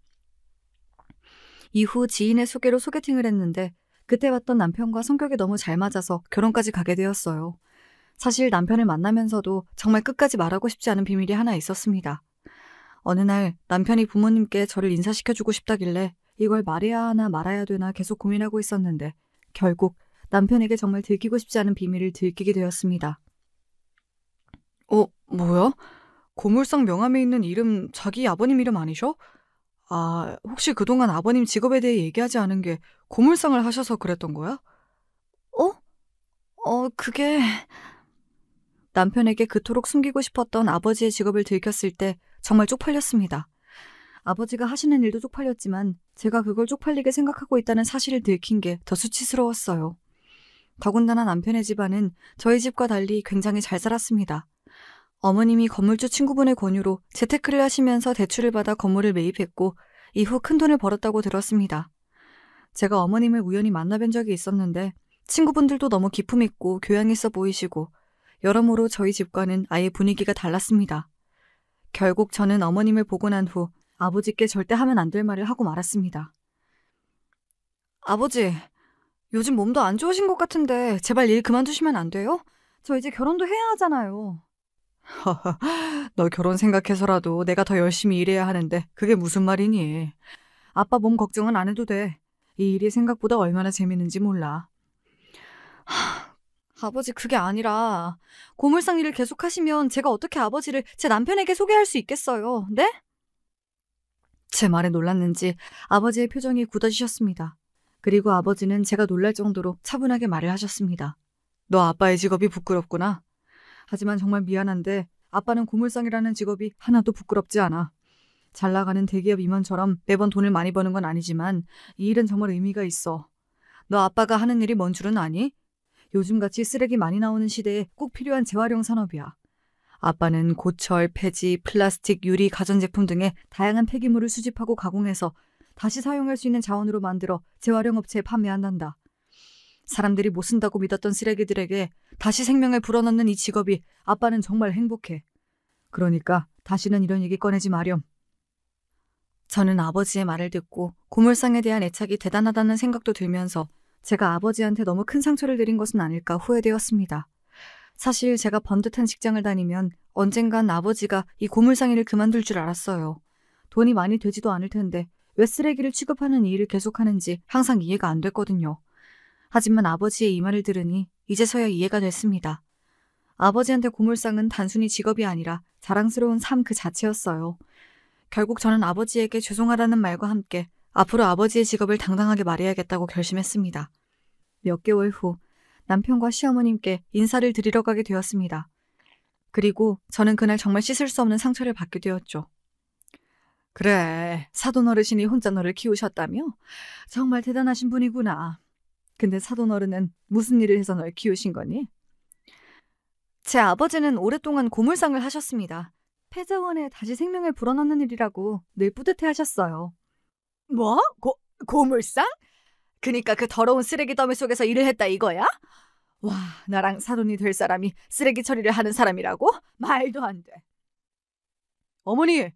이후 지인의 소개로 소개팅을 했는데 그때 봤던 남편과 성격이 너무 잘 맞아서 결혼까지 가게 되었어요. 사실 남편을 만나면서도 정말 끝까지 말하고 싶지 않은 비밀이 하나 있었습니다. 어느 날 남편이 부모님께 저를 인사시켜주고 싶다길래 이걸 말해야 하나 말아야 되나 계속 고민하고 있었는데 결국 남편에게 정말 들키고 싶지 않은 비밀을 들키게 되었습니다. 뭐야? 고물상 명함에 있는 이름 자기 아버님 이름 아니셔? 아, 혹시 그동안 아버님 직업에 대해 얘기하지 않은 게 고물상을 하셔서 그랬던 거야? 그게... 남편에게 그토록 숨기고 싶었던 아버지의 직업을 들켰을 때 정말 쪽팔렸습니다. 아버지가 하시는 일도 쪽팔렸지만 제가 그걸 쪽팔리게 생각하고 있다는 사실을 들킨 게 더 수치스러웠어요. 더군다나 남편의 집안은 저희 집과 달리 굉장히 잘 살았습니다. 어머님이 건물주 친구분의 권유로 재테크를 하시면서 대출을 받아 건물을 매입했고 이후 큰돈을 벌었다고 들었습니다. 제가 어머님을 우연히 만나뵌 적이 있었는데 친구분들도 너무 기품 있고 교양 있어 보이시고 여러모로 저희 집과는 아예 분위기가 달랐습니다. 결국 저는 어머님을 보고 난 후 아버지께 절대 하면 안 될 말을 하고 말았습니다. 아버지, 요즘 몸도 안 좋으신 것 같은데 제발 일 그만두시면 안 돼요? 저 이제 결혼도 해야 하잖아요. 너 결혼 생각해서라도 내가 더 열심히 일해야 하는데 그게 무슨 말이니? 아빠 몸 걱정은 안 해도 돼. 이 일이 생각보다 얼마나 재밌는지 몰라. 아버지 그게 아니라 고물상 일을 계속하시면 제가 어떻게 아버지를 제 남편에게 소개할 수 있겠어요. 네? 제 말에 놀랐는지 아버지의 표정이 굳어지셨습니다. 그리고 아버지는 제가 놀랄 정도로 차분하게 말을 하셨습니다. 너 아빠의 직업이 부끄럽구나. 하지만 정말 미안한데 아빠는 고물상이라는 직업이 하나도 부끄럽지 않아. 잘 나가는 대기업 임원처럼 매번 돈을 많이 버는 건 아니지만 이 일은 정말 의미가 있어. 너 아빠가 하는 일이 뭔 줄은 아니? 요즘같이 쓰레기 많이 나오는 시대에 꼭 필요한 재활용 산업이야. 아빠는 고철, 폐지, 플라스틱, 유리, 가전제품 등의 다양한 폐기물을 수집하고 가공해서 다시 사용할 수 있는 자원으로 만들어 재활용 업체에 판매한단다. 사람들이 못 쓴다고 믿었던 쓰레기들에게 다시 생명을 불어넣는 이 직업이 아빠는 정말 행복해. 그러니까 다시는 이런 얘기 꺼내지 마렴. 저는 아버지의 말을 듣고 고물상에 대한 애착이 대단하다는 생각도 들면서 제가 아버지한테 너무 큰 상처를 드린 것은 아닐까 후회되었습니다. 사실 제가 번듯한 직장을 다니면 언젠간 아버지가 이 고물상 일을 그만둘 줄 알았어요. 돈이 많이 되지도 않을 텐데 왜 쓰레기를 취급하는 이 일을 계속하는지 항상 이해가 안 됐거든요. 하지만 아버지의 이 말을 들으니 이제서야 이해가 됐습니다. 아버지한테 고물상은 단순히 직업이 아니라 자랑스러운 삶 그 자체였어요. 결국 저는 아버지에게 죄송하다는 말과 함께 앞으로 아버지의 직업을 당당하게 말해야겠다고 결심했습니다. 몇 개월 후 남편과 시어머님께 인사를 드리러 가게 되었습니다. 그리고 저는 그날 정말 씻을 수 없는 상처를 받게 되었죠. 그래, 사돈 어르신이 혼자 너를 키우셨다며? 정말 대단하신 분이구나. 근데 사돈 어른은 무슨 일을 해서 널 키우신 거니? 제 아버지는 오랫동안 고물상을 하셨습니다. 폐자원에 다시 생명을 불어넣는 일이라고 늘 뿌듯해 하셨어요. 뭐? 고물상? 그니까 그 더러운 쓰레기 더미 속에서 일을 했다 이거야? 와, 나랑 사돈이 될 사람이 쓰레기 처리를 하는 사람이라고? 말도 안 돼. 어머니,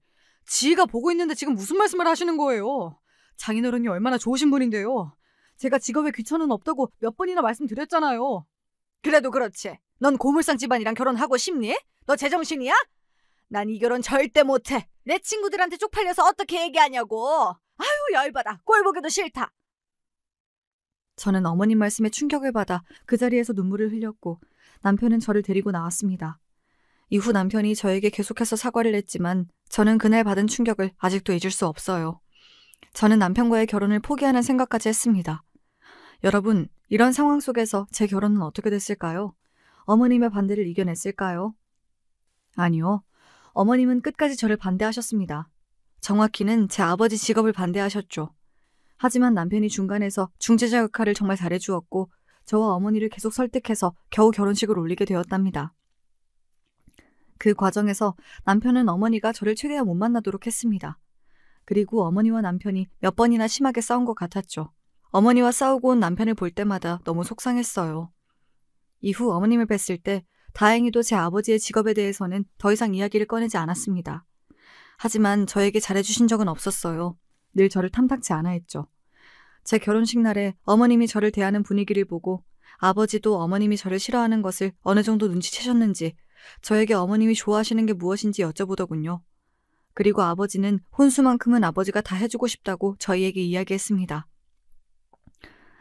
지가 보고 있는데 지금 무슨 말씀을 하시는 거예요? 장인어른이 얼마나 좋으신 분인데요. 제가 직업에 귀천은 없다고 몇 번이나 말씀드렸잖아요. 그래도 그렇지. 넌 고물상 집안이랑 결혼하고 싶니? 너 제정신이야? 난 이 결혼 절대 못해. 내 친구들한테 쪽팔려서 어떻게 얘기하냐고. 아유, 열받아. 꼴 보기도 싫다. 저는 어머님 말씀에 충격을 받아 그 자리에서 눈물을 흘렸고 남편은 저를 데리고 나왔습니다. 이후 남편이 저에게 계속해서 사과를 했지만 저는 그날 받은 충격을 아직도 잊을 수 없어요. 저는 남편과의 결혼을 포기하는 생각까지 했습니다. 여러분, 이런 상황 속에서 제 결혼은 어떻게 됐을까요? 어머님의 반대를 이겨냈을까요? 아니요. 어머님은 끝까지 저를 반대하셨습니다. 정확히는 제 아버지 직업을 반대하셨죠. 하지만 남편이 중간에서 중재자 역할을 정말 잘해주었고 저와 어머니를 계속 설득해서 겨우 결혼식을 올리게 되었답니다. 그 과정에서 남편은 어머니가 저를 최대한 못 만나도록 했습니다. 그리고 어머니와 남편이 몇 번이나 심하게 싸운 것 같았죠. 어머니와 싸우고 온 남편을 볼 때마다 너무 속상했어요. 이후 어머님을 뵀을 때 다행히도 제 아버지의 직업에 대해서는 더 이상 이야기를 꺼내지 않았습니다. 하지만 저에게 잘해주신 적은 없었어요. 늘 저를 탐탁지 않아 했죠. 제 결혼식 날에 어머님이 저를 대하는 분위기를 보고 아버지도 어머님이 저를 싫어하는 것을 어느 정도 눈치채셨는지 저에게 어머님이 좋아하시는 게 무엇인지 여쭤보더군요. 그리고 아버지는 혼수만큼은 아버지가 다 해주고 싶다고 저희에게 이야기했습니다.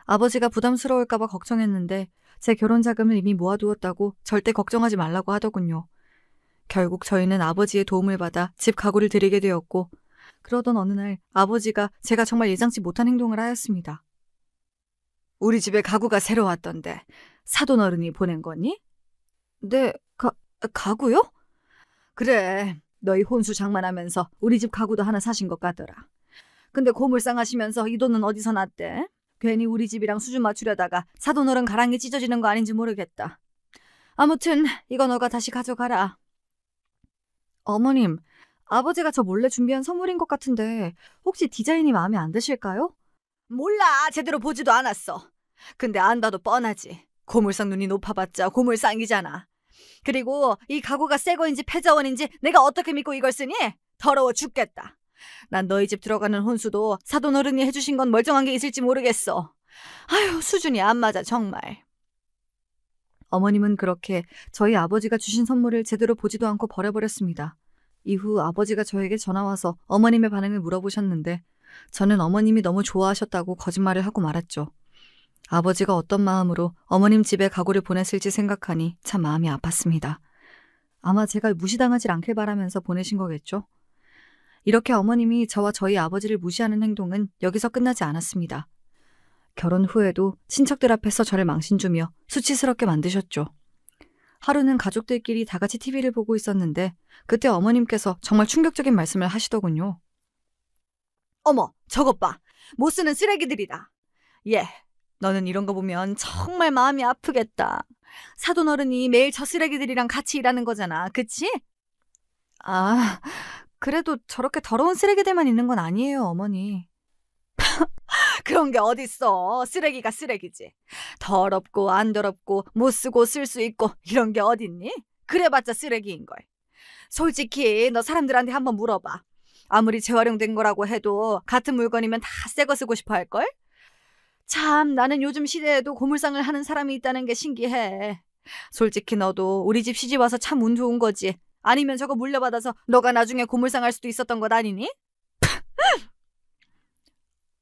아버지가 부담스러울까 봐 걱정했는데 제 결혼 자금을 이미 모아두었다고 절대 걱정하지 말라고 하더군요. 결국 저희는 아버지의 도움을 받아 집 가구를 드리게 되었고 그러던 어느 날 아버지가 제가 정말 예상치 못한 행동을 하였습니다. 우리 집에 가구가 새로 왔던데 사돈 어른이 보낸 거니? 네, 가구요? 그래, 너희 혼수 장만하면서 우리 집 가구도 하나 사신 것 같더라. 근데 고물상 하시면서 이 돈은 어디서 났대? 괜히 우리 집이랑 수준 맞추려다가 사돈 어른 가랑이 찢어지는 거 아닌지 모르겠다. 아무튼 이거 너가 다시 가져가라. 어머님, 아버지가 저 몰래 준비한 선물인 것 같은데 혹시 디자인이 마음에 안 드실까요? 몰라, 제대로 보지도 않았어. 근데 안다도 뻔하지. 고물상 눈이 높아봤자 고물상이잖아. 그리고 이 가구가 새 거인지 폐자원인지 내가 어떻게 믿고 이걸 쓰니? 더러워 죽겠다. 난 너희 집 들어가는 혼수도 사돈 어른이 해주신 건 멀쩡한 게 있을지 모르겠어. 아유, 수준이 안 맞아 정말. 어머님은 그렇게 저희 아버지가 주신 선물을 제대로 보지도 않고 버려버렸습니다. 이후 아버지가 저에게 전화와서 어머님의 반응을 물어보셨는데 저는 어머님이 너무 좋아하셨다고 거짓말을 하고 말았죠. 아버지가 어떤 마음으로 어머님 집에 가구를 보냈을지 생각하니 참 마음이 아팠습니다. 아마 제가 무시당하지 않길 바라면서 보내신 거겠죠? 이렇게 어머님이 저와 저희 아버지를 무시하는 행동은 여기서 끝나지 않았습니다. 결혼 후에도 친척들 앞에서 저를 망신주며 수치스럽게 만드셨죠. 하루는 가족들끼리 다 같이 TV를 보고 있었는데 그때 어머님께서 정말 충격적인 말씀을 하시더군요. 어머, 저것 봐. 못 쓰는 쓰레기들이다. 예, 너는 이런 거 보면 정말 마음이 아프겠다. 사돈 어른이 매일 저 쓰레기들이랑 같이 일하는 거잖아, 그치? 아, 그래도 저렇게 더러운 쓰레기들만 있는 건 아니에요, 어머니. 그런 게 어딨어. 쓰레기가 쓰레기지. 더럽고 안 더럽고 못 쓰고 쓸 수 있고 이런 게 어딨니? 그래봤자 쓰레기인걸. 솔직히 너 사람들한테 한번 물어봐. 아무리 재활용된 거라고 해도 같은 물건이면 다 새 거 쓰고 싶어 할걸? 참, 나는 요즘 시대에도 고물상을 하는 사람이 있다는 게 신기해. 솔직히 너도 우리 집 시집 와서 참 운 좋은 거지. 아니면 저거 물려받아서 너가 나중에 고물상 할 수도 있었던 것 아니니?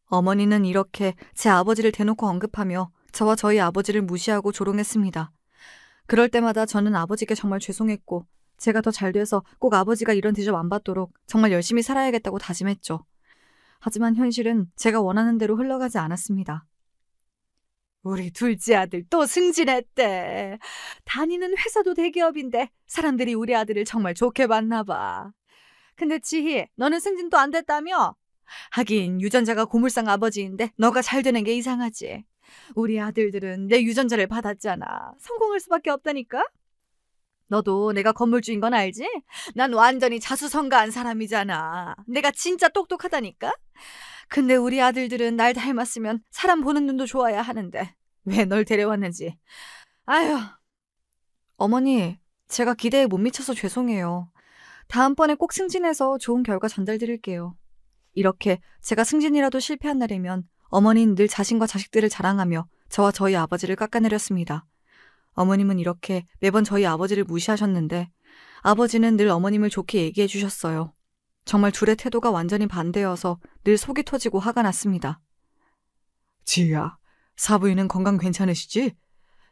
어머니는 이렇게 제 아버지를 대놓고 언급하며 저와 저희 아버지를 무시하고 조롱했습니다. 그럴 때마다 저는 아버지께 정말 죄송했고 제가 더 잘 돼서 꼭 아버지가 이런 대접 안 받도록 정말 열심히 살아야겠다고 다짐했죠. 하지만 현실은 제가 원하는 대로 흘러가지 않았습니다. 우리 둘째 아들 또 승진했대. 다니는 회사도 대기업인데 사람들이 우리 아들을 정말 좋게 봤나 봐. 근데 지희, 너는 승진도 안 됐다며? 하긴 유전자가 고물상 아버지인데 너가 잘 되는 게 이상하지. 우리 아들들은 내 유전자를 받았잖아. 성공할 수밖에 없다니까? 너도 내가 건물주인 건 알지? 난 완전히 자수성가한 사람이잖아. 내가 진짜 똑똑하다니까? 근데 우리 아들들은 날 닮았으면 사람 보는 눈도 좋아야 하는데 왜 널 데려왔는지. 아휴. 어머니, 제가 기대에 못 미쳐서 죄송해요. 다음번에 꼭 승진해서 좋은 결과 전달드릴게요. 이렇게 제가 승진이라도 실패한 날이면 어머니는 늘 자신과 자식들을 자랑하며 저와 저희 아버지를 깎아내렸습니다. 어머님은 이렇게 매번 저희 아버지를 무시하셨는데 아버지는 늘 어머님을 좋게 얘기해 주셨어요. 정말 둘의 태도가 완전히 반대여서 늘 속이 터지고 화가 났습니다. 지희야, 사부인은 건강 괜찮으시지?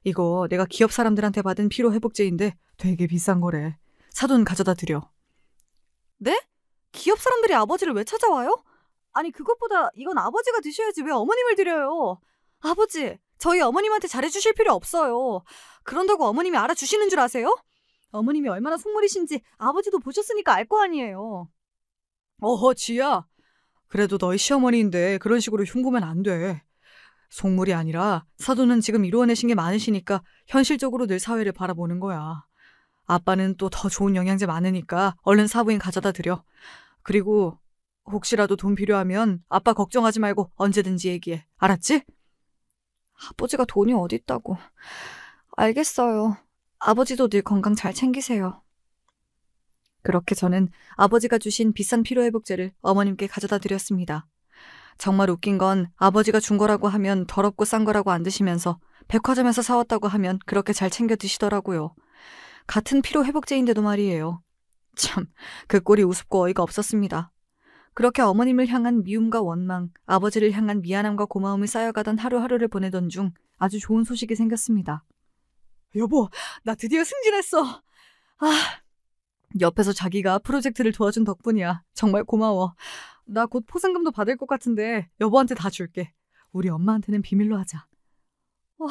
이거 내가 기업 사람들한테 받은 피로회복제인데 되게 비싼 거래. 사돈 가져다 드려. 네? 기업 사람들이 아버지를 왜 찾아와요? 아니 그것보다 이건 아버지가 드셔야지 왜 어머님을 드려요? 아버지, 저희 어머님한테 잘해주실 필요 없어요. 그런다고 어머님이 알아주시는 줄 아세요? 어머님이 얼마나 속물이신지 아버지도 보셨으니까 알 거 아니에요. 어허, 지야. 그래도 너희 시어머니인데 그런 식으로 흉보면 안 돼. 속물이 아니라 사돈은 지금 이루어내신 게 많으시니까 현실적으로 늘 사회를 바라보는 거야. 아빠는 또 더 좋은 영양제 많으니까 얼른 사부인 가져다 드려. 그리고 혹시라도 돈 필요하면 아빠 걱정하지 말고 언제든지 얘기해. 알았지? 아버지가 돈이 어딨다고. 알겠어요. 아버지도 늘 건강 잘 챙기세요. 그렇게 저는 아버지가 주신 비싼 피로회복제를 어머님께 가져다 드렸습니다. 정말 웃긴 건 아버지가 준 거라고 하면 더럽고 싼 거라고 안 드시면서 백화점에서 사왔다고 하면 그렇게 잘 챙겨 드시더라고요. 같은 피로회복제인데도 말이에요. 참, 그 꼴이 우습고 어이가 없었습니다. 그렇게 어머님을 향한 미움과 원망, 아버지를 향한 미안함과 고마움이 쌓여가던 하루하루를 보내던 중 아주 좋은 소식이 생겼습니다. 여보, 나 드디어 승진했어. 옆에서 자기가 프로젝트를 도와준 덕분이야. 정말 고마워. 나 곧 포상금도 받을 것 같은데 여보한테 다 줄게. 우리 엄마한테는 비밀로 하자. 와,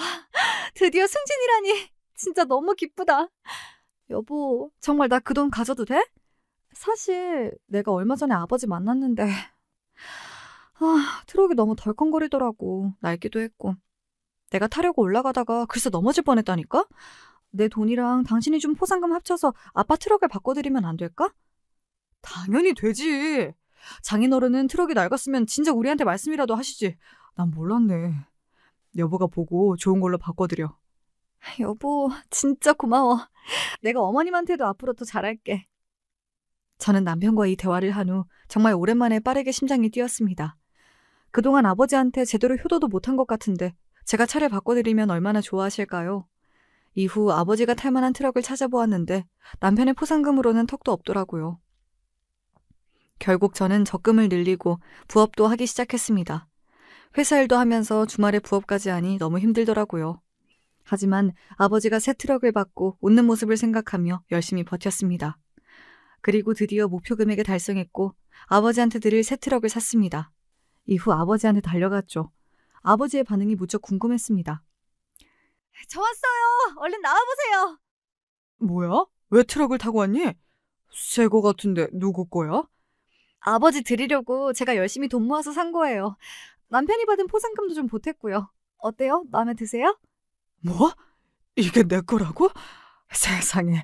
드디어 승진이라니. 진짜 너무 기쁘다. 여보, 정말 나 그 돈 가져도 돼? 사실 내가 얼마 전에 아버지 만났는데 트럭이 너무 덜컹거리더라고. 낡기도 했고. 내가 타려고 올라가다가 글쎄 넘어질 뻔했다니까? 내 돈이랑 당신이 준 포상금 합쳐서 아빠 트럭을 바꿔드리면 안 될까? 당연히 되지. 장인어른은 트럭이 낡았으면 진작 우리한테 말씀이라도 하시지. 난 몰랐네. 여보가 보고 좋은 걸로 바꿔드려. 여보, 진짜 고마워. 내가 어머님한테도 앞으로 더 잘할게. 저는 남편과 이 대화를 한 후 정말 오랜만에 빠르게 심장이 뛰었습니다. 그동안 아버지한테 제대로 효도도 못한 것 같은데 제가 차를 바꿔드리면 얼마나 좋아하실까요? 이후 아버지가 탈 만한 트럭을 찾아보았는데 남편의 포상금으로는 턱도 없더라고요. 결국 저는 적금을 늘리고 부업도 하기 시작했습니다. 회사 일도 하면서 주말에 부업까지 하니 너무 힘들더라고요. 하지만 아버지가 새 트럭을 받고 웃는 모습을 생각하며 열심히 버텼습니다. 그리고 드디어 목표 금액을 달성했고 아버지한테 드릴 새 트럭을 샀습니다. 이후 아버지한테 달려갔죠. 아버지의 반응이 무척 궁금했습니다. 저 왔어요. 얼른 나와보세요. 뭐야? 왜 트럭을 타고 왔니? 새 거 같은데 누구 거야? 아버지 드리려고 제가 열심히 돈 모아서 산 거예요. 남편이 받은 포상금도 좀 보탰고요. 어때요? 마음에 드세요? 뭐? 이게 내 거라고? 세상에.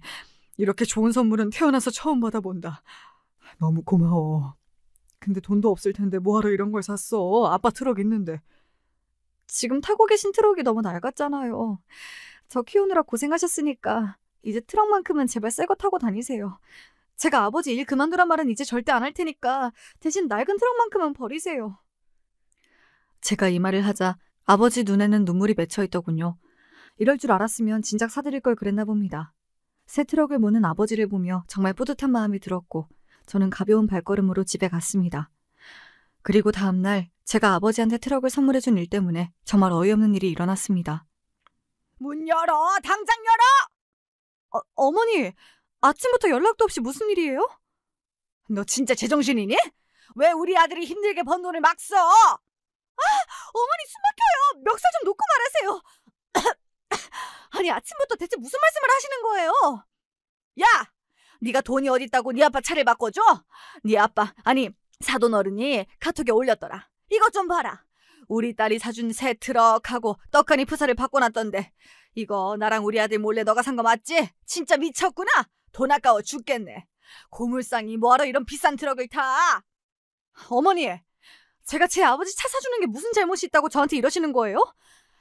이렇게 좋은 선물은 태어나서 처음 받아본다. 너무 고마워. 근데 돈도 없을 텐데 뭐하러 이런 걸 샀어? 아빠 트럭 있는데. 지금 타고 계신 트럭이 너무 낡았잖아요. 저 키우느라 고생하셨으니까 이제 트럭만큼은 제발 새 거 타고 다니세요. 제가 아버지 일 그만두란 말은 이제 절대 안 할 테니까 대신 낡은 트럭만큼은 버리세요. 제가 이 말을 하자 아버지 눈에는 눈물이 맺혀 있더군요. 이럴 줄 알았으면 진작 사드릴 걸 그랬나 봅니다. 새 트럭을 모는 아버지를 보며 정말 뿌듯한 마음이 들었고 저는 가벼운 발걸음으로 집에 갔습니다. 그리고 다음날 제가 아버지한테 트럭을 선물해준 일 때문에 정말 어이없는 일이 일어났습니다. 문 열어! 당장 열어! 어머니! 아침부터 연락도 없이 무슨 일이에요? 너 진짜 제정신이니? 왜 우리 아들이 힘들게 번 돈을 막 써? 어머니 숨 막혀요. 멱살 좀 놓고 말하세요. 아니 아침부터 대체 무슨 말씀을 하시는 거예요? 야! 네가 돈이 어딨다고 네 아빠 차를 바꿔줘? 네 아빠 아니 사돈 어른이 카톡에 올렸더라. 이것 좀 봐라. 우리 딸이 사준 새 트럭하고 떡하니 프사를 바꿔놨던데 이거 나랑 우리 아들 몰래 너가 산 거 맞지? 진짜 미쳤구나. 돈 아까워 죽겠네. 고물상이 뭐하러 이런 비싼 트럭을 타? 어머니, 제가 제 아버지 차 사주는 게 무슨 잘못이 있다고 저한테 이러시는 거예요?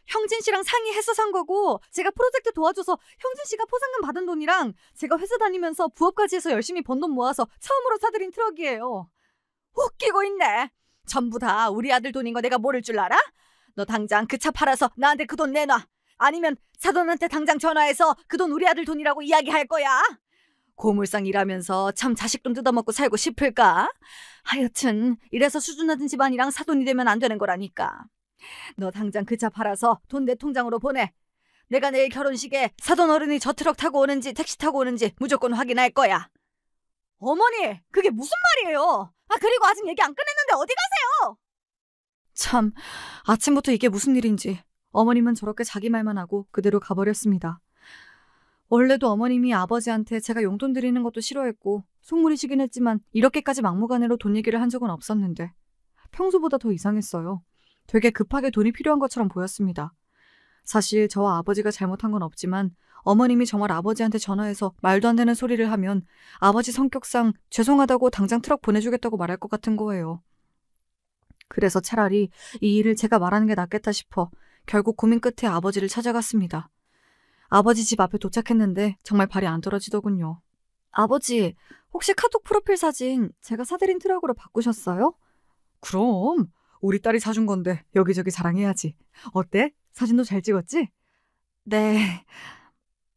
형진 씨랑 상의해서 산 거고 제가 프로젝트 도와줘서 형진 씨가 포상금 받은 돈이랑 제가 회사 다니면서 부업까지 해서 열심히 번 돈 모아서 처음으로 사들인 트럭이에요. 웃기고 있네. 전부 다 우리 아들 돈인 거 내가 모를 줄 알아? 너 당장 그 차 팔아서 나한테 그 돈 내놔. 아니면 사돈한테 당장 전화해서 그 돈 우리 아들 돈이라고 이야기할 거야. 고물상 일하면서 참 자식 돈 뜯어먹고 살고 싶을까? 하여튼 이래서 수준 낮은 집안이랑 사돈이 되면 안 되는 거라니까. 너 당장 그 차 팔아서 돈 내 통장으로 보내. 내가 내일 결혼식에 사돈 어른이 저 트럭 타고 오는지 택시 타고 오는지 무조건 확인할 거야. 어머니, 그게 무슨 말이에요? 그리고 아직 얘기 안 끝냈는데 어디 가세요? 참, 아침부터 이게 무슨 일인지 어머님은 저렇게 자기 말만 하고 그대로 가버렸습니다. 원래도 어머님이 아버지한테 제가 용돈 드리는 것도 싫어했고 속물이시긴 했지만 이렇게까지 막무가내로 돈 얘기를 한 적은 없었는데 평소보다 더 이상했어요. 되게 급하게 돈이 필요한 것처럼 보였습니다. 사실 저와 아버지가 잘못한 건 없지만 어머님이 정말 아버지한테 전화해서 말도 안 되는 소리를 하면 아버지 성격상 죄송하다고 당장 트럭 보내주겠다고 말할 것 같은 거예요. 그래서 차라리 이 일을 제가 말하는 게 낫겠다 싶어 결국 고민 끝에 아버지를 찾아갔습니다. 아버지 집 앞에 도착했는데 정말 발이 안 떨어지더군요. 아버지, 혹시 카톡 프로필 사진 제가 사드린 트럭으로 바꾸셨어요? 그럼 우리 딸이 사준 건데 여기저기 자랑해야지. 어때? 사진도 잘 찍었지? 네.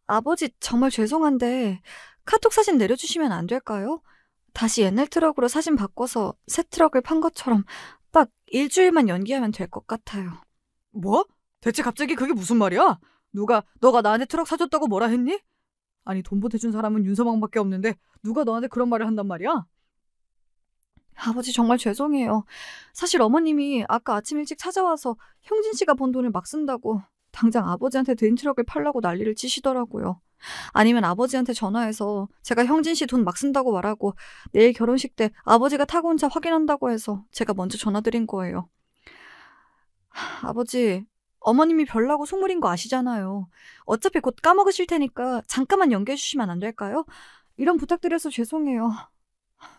아버지 정말 죄송한데 카톡 사진 내려주시면 안 될까요? 다시 옛날 트럭으로 사진 바꿔서 새 트럭을 판 것처럼 딱 일주일만 연기하면 될 것 같아요. 뭐? 대체 갑자기 그게 무슨 말이야? 너가 나한테 트럭 사줬다고 뭐라 했니? 아니 돈 보태준 사람은 윤서방밖에 없는데 누가 너한테 그런 말을 한단 말이야? 아버지 정말 죄송해요. 사실 어머님이 아까 아침 일찍 찾아와서 형진 씨가 번 돈을 막 쓴다고 당장 아버지한테 드린 트럭을 팔라고 난리를 치시더라고요. 아니면 아버지한테 전화해서 제가 형진 씨 돈 막 쓴다고 말하고 내일 결혼식 때 아버지가 타고 온 차 확인한다고 해서 제가 먼저 전화드린 거예요. 아버지, 어머님이 별나고 속물인 거 아시잖아요. 어차피 곧 까먹으실 테니까 잠깐만 연기해 주시면 안 될까요? 이런 부탁드려서 죄송해요.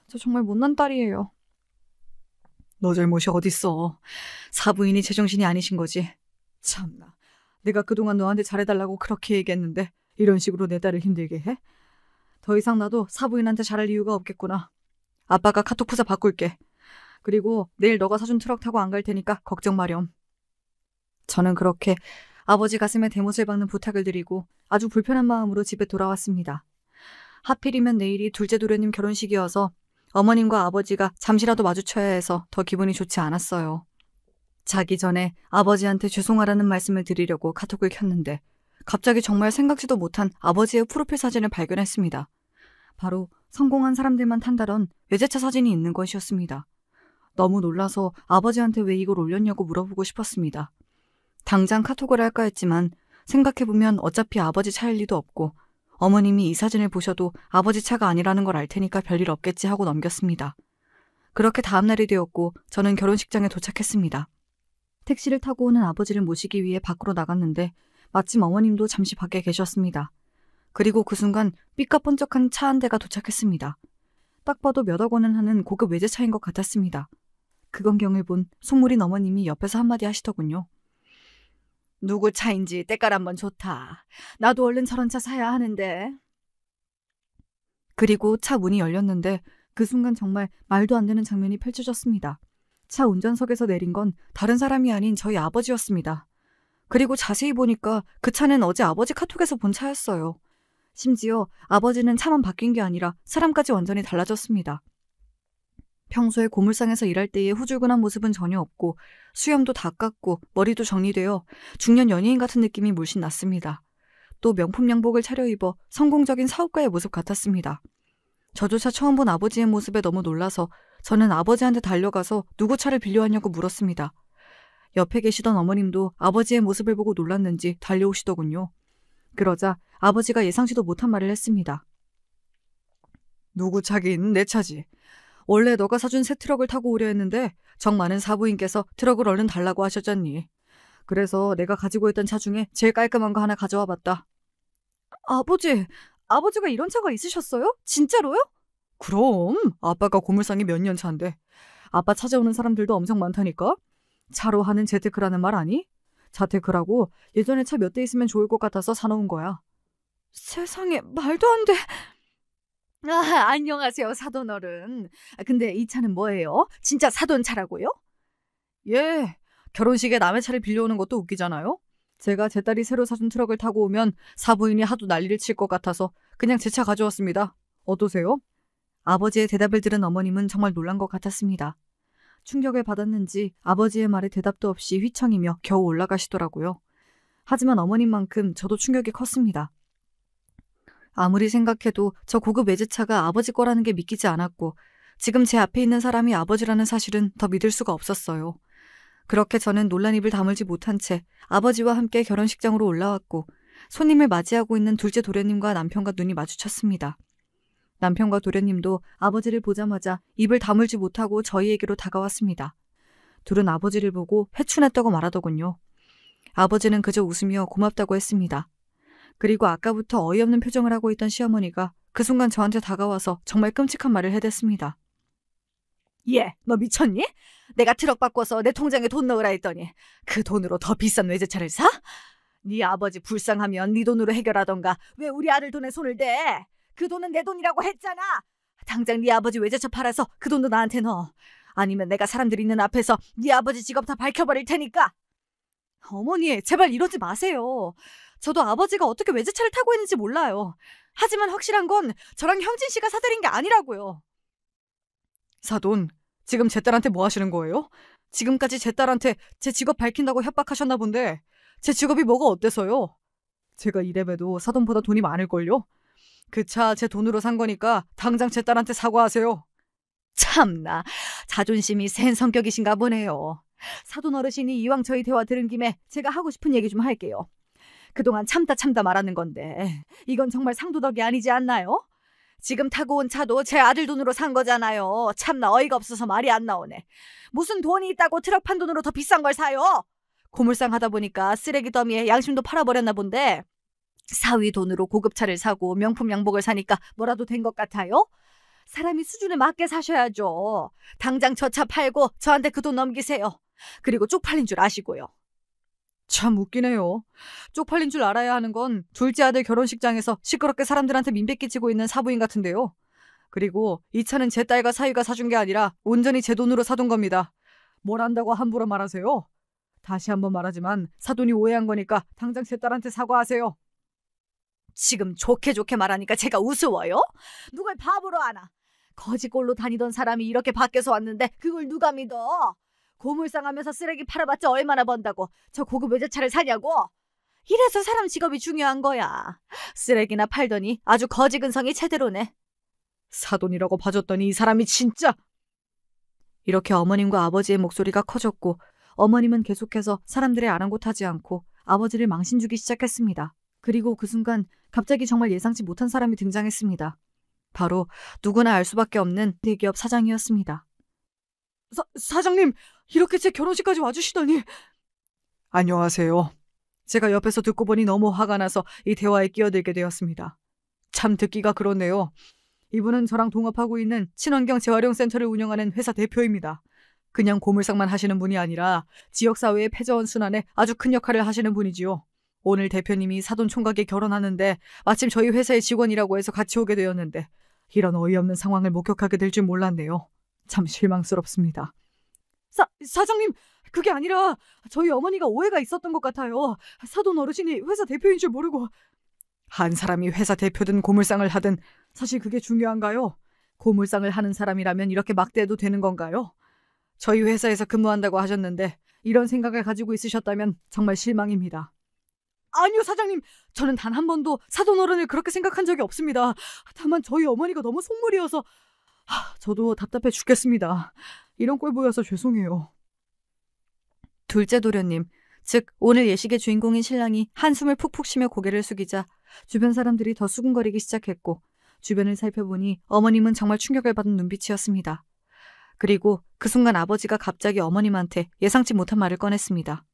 저 정말 못난 딸이에요. 너 잘못이 어딨어. 사부인이 제정신이 아니신 거지. 참나. 내가 그동안 너한테 잘해달라고 그렇게 얘기했는데 이런 식으로 내 딸을 힘들게 해? 더 이상 나도 사부인한테 잘할 이유가 없겠구나. 아빠가 카톡 프사 바꿀게. 그리고 내일 너가 사준 트럭 타고 안 갈 테니까 걱정 마렴. 저는 그렇게 아버지 가슴에 대못을 박는 부탁을 드리고 아주 불편한 마음으로 집에 돌아왔습니다. 하필이면 내일이 둘째 도련님 결혼식이어서 어머님과 아버지가 잠시라도 마주쳐야 해서 더 기분이 좋지 않았어요. 자기 전에 아버지한테 죄송하다는 말씀을 드리려고 카톡을 켰는데 갑자기 정말 생각지도 못한 아버지의 프로필 사진을 발견했습니다. 바로 성공한 사람들만 탄다던 외제차 사진이 있는 것이었습니다. 너무 놀라서 아버지한테 왜 이걸 올렸냐고 물어보고 싶었습니다. 당장 카톡을 할까 했지만 생각해보면 어차피 아버지 차일 리도 없고 어머님이 이 사진을 보셔도 아버지 차가 아니라는 걸 알 테니까 별일 없겠지 하고 넘겼습니다. 그렇게 다음날이 되었고 저는 결혼식장에 도착했습니다. 택시를 타고 오는 아버지를 모시기 위해 밖으로 나갔는데 마침 어머님도 잠시 밖에 계셨습니다. 그리고 그 순간 삐까뻔쩍한 차 한 대가 도착했습니다. 딱 봐도 몇억 원은 하는 고급 외제차인 것 같았습니다. 그 광경을 본 속물인 어머님이 옆에서 한마디 하시더군요. 누구 차인지 때깔 한번 좋다. 나도 얼른 저런 차 사야 하는데. 그리고 차 문이 열렸는데 그 순간 정말 말도 안 되는 장면이 펼쳐졌습니다. 차 운전석에서 내린 건 다른 사람이 아닌 저희 아버지였습니다. 그리고 자세히 보니까 그 차는 어제 아버지 카톡에서 본 차였어요. 심지어 아버지는 차만 바뀐 게 아니라 사람까지 완전히 달라졌습니다. 평소에 고물상에서 일할 때의 후줄근한 모습은 전혀 없고 수염도 다 깎고 머리도 정리되어 중년 연예인 같은 느낌이 물씬 났습니다. 또 명품 양복을 차려입어 성공적인 사업가의 모습 같았습니다. 저조차 처음 본 아버지의 모습에 너무 놀라서 저는 아버지한테 달려가서 누구 차를 빌려왔냐고 물었습니다. 옆에 계시던 어머님도 아버지의 모습을 보고 놀랐는지 달려오시더군요. 그러자 아버지가 예상치도 못한 말을 했습니다. 누구 차긴 내 차지. 원래 너가 사준 새 트럭을 타고 오려 했는데 정 많은 사부인께서 트럭을 얼른 달라고 하셨잖니. 그래서 내가 가지고 있던 차 중에 제일 깔끔한 거 하나 가져와 봤다. 아버지가 이런 차가 있으셨어요? 진짜로요? 그럼 아빠가 고물상이 몇 년 차인데. 아빠 찾아오는 사람들도 엄청 많다니까. 차로 하는 재테크라는 말 아니? 자테크라고 예전에 차 몇 대 있으면 좋을 것 같아서 사놓은 거야. 세상에, 말도 안 돼. 안녕하세요, 사돈어른. 근데 이 차는 뭐예요? 진짜 사돈 차라고요? 예, 결혼식에 남의 차를 빌려오는 것도 웃기잖아요. 제가 제 딸이 새로 사준 트럭을 타고 오면 사부인이 하도 난리를 칠 것 같아서 그냥 제 차 가져왔습니다. 어떠세요? 아버지의 대답을 들은 어머님은 정말 놀란 것 같았습니다. 충격을 받았는지 아버지의 말에 대답도 없이 휘청이며 겨우 올라가시더라고요. 하지만 어머님만큼 저도 충격이 컸습니다. 아무리 생각해도 저 고급 외제차가 아버지 거라는 게 믿기지 않았고 지금 제 앞에 있는 사람이 아버지라는 사실은 더 믿을 수가 없었어요. 그렇게 저는 놀란 입을 다물지 못한 채 아버지와 함께 결혼식장으로 올라왔고 손님을 맞이하고 있는 둘째 도련님과 남편과 눈이 마주쳤습니다. 남편과 도련님도 아버지를 보자마자 입을 다물지 못하고 저희에게로 다가왔습니다. 둘은 아버지를 보고 회춘했다고 말하더군요. 아버지는 그저 웃으며 고맙다고 했습니다. 그리고 아까부터 어이없는 표정을 하고 있던 시어머니가 그 순간 저한테 다가와서 정말 끔찍한 말을 해댔습니다. 얘, 너 미쳤니? 내가 트럭 바꿔서 내 통장에 돈 넣으라 했더니 그 돈으로 더 비싼 외제차를 사? 네 아버지 불쌍하면 네 돈으로 해결하던가 왜 우리 아들 돈에 손을 대? 그 돈은 내 돈이라고 했잖아. 당장 네 아버지 외제차 팔아서 그 돈도 나한테 넣어. 아니면 내가 사람들 있는 앞에서 네 아버지 직업 다 밝혀버릴 테니까. 어머니, 제발 이러지 마세요. 저도 아버지가 어떻게 외제차를 타고 있는지 몰라요. 하지만 확실한 건 저랑 형진 씨가 사들인 게 아니라고요. 사돈, 지금 제 딸한테 뭐 하시는 거예요? 지금까지 제 딸한테 제 직업 밝힌다고 협박하셨나 본데 제 직업이 뭐가 어때서요? 제가 이래봬도 사돈보다 돈이 많을걸요? 그 차 제 돈으로 산 거니까 당장 제 딸한테 사과하세요. 참나, 자존심이 센 성격이신가 보네요. 사돈 어르신이 이왕 저희 대화 들은 김에 제가 하고 싶은 얘기 좀 할게요. 그동안 참다 말하는 건데 이건 정말 상도덕이 아니지 않나요? 지금 타고 온 차도 제 아들 돈으로 산 거잖아요. 참나 어이가 없어서 말이 안 나오네. 무슨 돈이 있다고 트럭 판 돈으로 더 비싼 걸 사요? 고물상 하다 보니까 쓰레기 더미에 양심도 팔아버렸나 본데 사위 돈으로 고급차를 사고 명품 양복을 사니까 뭐라도 된 것 같아요? 사람이 수준에 맞게 사셔야죠. 당장 저 차 팔고 저한테 그 돈 넘기세요. 그리고 쪽팔린 줄 아시고요. 참 웃기네요. 쪽팔린 줄 알아야 하는 건 둘째 아들 결혼식장에서 시끄럽게 사람들한테 민폐 끼치고 있는 사부인 같은데요. 그리고 이 차는 제 딸과 사위가 사준 게 아니라 온전히 제 돈으로 사둔 겁니다. 뭘 안다고 함부로 말하세요? 다시 한번 말하지만 사돈이 오해한 거니까 당장 제 딸한테 사과하세요. 지금 좋게 말하니까 제가 우스워요? 누굴 바보로 아나? 거지꼴로 다니던 사람이 이렇게 밖에서 왔는데 그걸 누가 믿어? 고물상하면서 쓰레기 팔아봤자 얼마나 번다고 저 고급 외제차를 사냐고? 이래서 사람 직업이 중요한 거야. 쓰레기나 팔더니 아주 거지근성이 제대로네. 사돈이라고 봐줬더니 이 사람이 진짜. 이렇게 어머님과 아버지의 목소리가 커졌고 어머님은 계속해서 사람들의 아랑곳하지 않고 아버지를 망신주기 시작했습니다. 그리고 그 순간 갑자기 정말 예상치 못한 사람이 등장했습니다. 바로 누구나 알 수밖에 없는 대기업 사장이었습니다. 사장님, 이렇게 제 결혼식까지 와주시다니. 안녕하세요. 제가 옆에서 듣고 보니 너무 화가 나서 이 대화에 끼어들게 되었습니다. 참 듣기가 그렇네요. 이분은 저랑 동업하고 있는 친환경 재활용 센터를 운영하는 회사 대표입니다. 그냥 고물상만 하시는 분이 아니라 지역사회의 패자원 순환에 아주 큰 역할을 하시는 분이지요. 오늘 대표님이 사돈 총각이 결혼하는데 마침 저희 회사의 직원이라고 해서 같이 오게 되었는데 이런 어이없는 상황을 목격하게 될 줄 몰랐네요. 참 실망스럽습니다. 사장님, 그게 아니라 저희 어머니가 오해가 있었던 것 같아요. 사돈 어르신이 회사 대표인 줄 모르고. 한 사람이 회사 대표든 고물상을 하든 사실 그게 중요한가요? 고물상을 하는 사람이라면 이렇게 막대해도 되는 건가요? 저희 회사에서 근무한다고 하셨는데 이런 생각을 가지고 있으셨다면 정말 실망입니다. 아니요, 사장님. 저는 단 한 번도 사돈 어른을 그렇게 생각한 적이 없습니다. 다만 저희 어머니가 너무 속물이어서. 저도 답답해 죽겠습니다. 이런 꼴 보여서 죄송해요. 둘째 도련님, 즉 오늘 예식의 주인공인 신랑이 한숨을 푹푹 쉬며 고개를 숙이자 주변 사람들이 더 수군거리기 시작했고 주변을 살펴보니 어머님은 정말 충격을 받은 눈빛이었습니다. 그리고 그 순간 아버지가 갑자기 어머님한테 예상치 못한 말을 꺼냈습니다.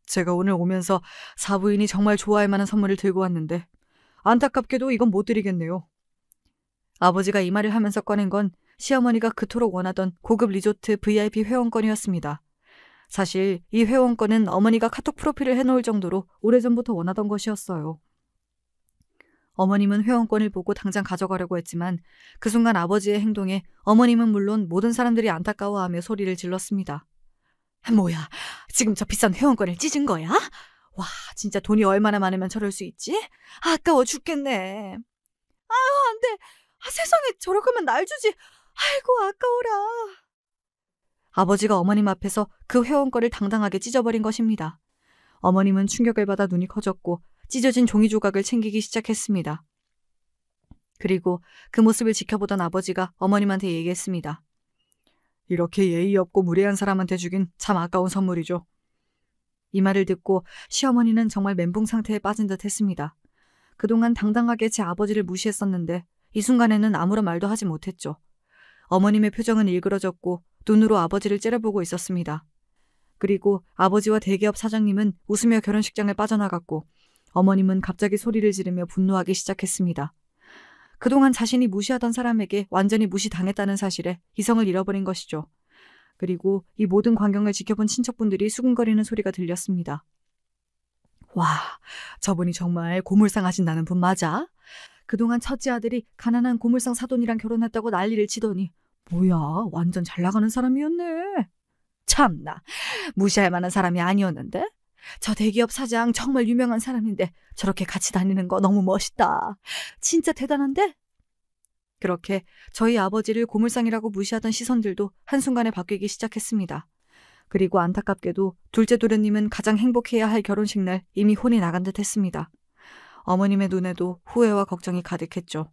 제가 오늘 오면서 사부인이 정말 좋아할 만한 선물을 들고 왔는데 안타깝게도 이건 못 드리겠네요. 아버지가 이 말을 하면서 꺼낸 건 시어머니가 그토록 원하던 고급 리조트 VIP 회원권이었습니다. 사실 이 회원권은 어머니가 카톡 프로필을 해놓을 정도로 오래전부터 원하던 것이었어요. 어머님은 회원권을 보고 당장 가져가려고 했지만 그 순간 아버지의 행동에 어머님은 물론 모든 사람들이 안타까워하며 소리를 질렀습니다. 뭐야, 지금 저 비싼 회원권을 찢은 거야? 와, 진짜 돈이 얼마나 많으면 저럴 수 있지? 아까워 죽겠네. 아유, 안 돼. 세상에 저럴 거면 날 주지. 아이고, 아까워라. 아버지가 어머님 앞에서 그 회원권을 당당하게 찢어버린 것입니다. 어머님은 충격을 받아 눈이 커졌고 찢어진 종이 조각을 챙기기 시작했습니다. 그리고 그 모습을 지켜보던 아버지가 어머님한테 얘기했습니다. 이렇게 예의 없고 무례한 사람한테 주긴 참 아까운 선물이죠. 이 말을 듣고 시어머니는 정말 멘붕 상태에 빠진 듯 했습니다. 그동안 당당하게 제 아버지를 무시했었는데 이 순간에는 아무런 말도 하지 못했죠. 어머님의 표정은 일그러졌고 눈으로 아버지를 째려보고 있었습니다. 그리고 아버지와 대기업 사장님은 웃으며 결혼식장을 빠져나갔고 어머님은 갑자기 소리를 지르며 분노하기 시작했습니다. 그동안 자신이 무시하던 사람에게 완전히 무시당했다는 사실에 이성을 잃어버린 것이죠. 그리고 이 모든 광경을 지켜본 친척분들이 수군거리는 소리가 들렸습니다. 와, 저분이 정말 고물상 하신다는 분 맞아? 그동안 첫째 아들이 가난한 고물상 사돈이랑 결혼했다고 난리를 치더니 뭐야, 완전 잘 나가는 사람이었네. 참나, 무시할 만한 사람이 아니었는데? 저 대기업 사장 정말 유명한 사람인데 저렇게 같이 다니는 거 너무 멋있다. 진짜 대단한데? 그렇게 저희 아버지를 고물상이라고 무시하던 시선들도 한순간에 바뀌기 시작했습니다. 그리고 안타깝게도 둘째 도련님은 가장 행복해야 할 결혼식 날 이미 혼이 나간 듯 했습니다. 어머님의 눈에도 후회와 걱정이 가득했죠.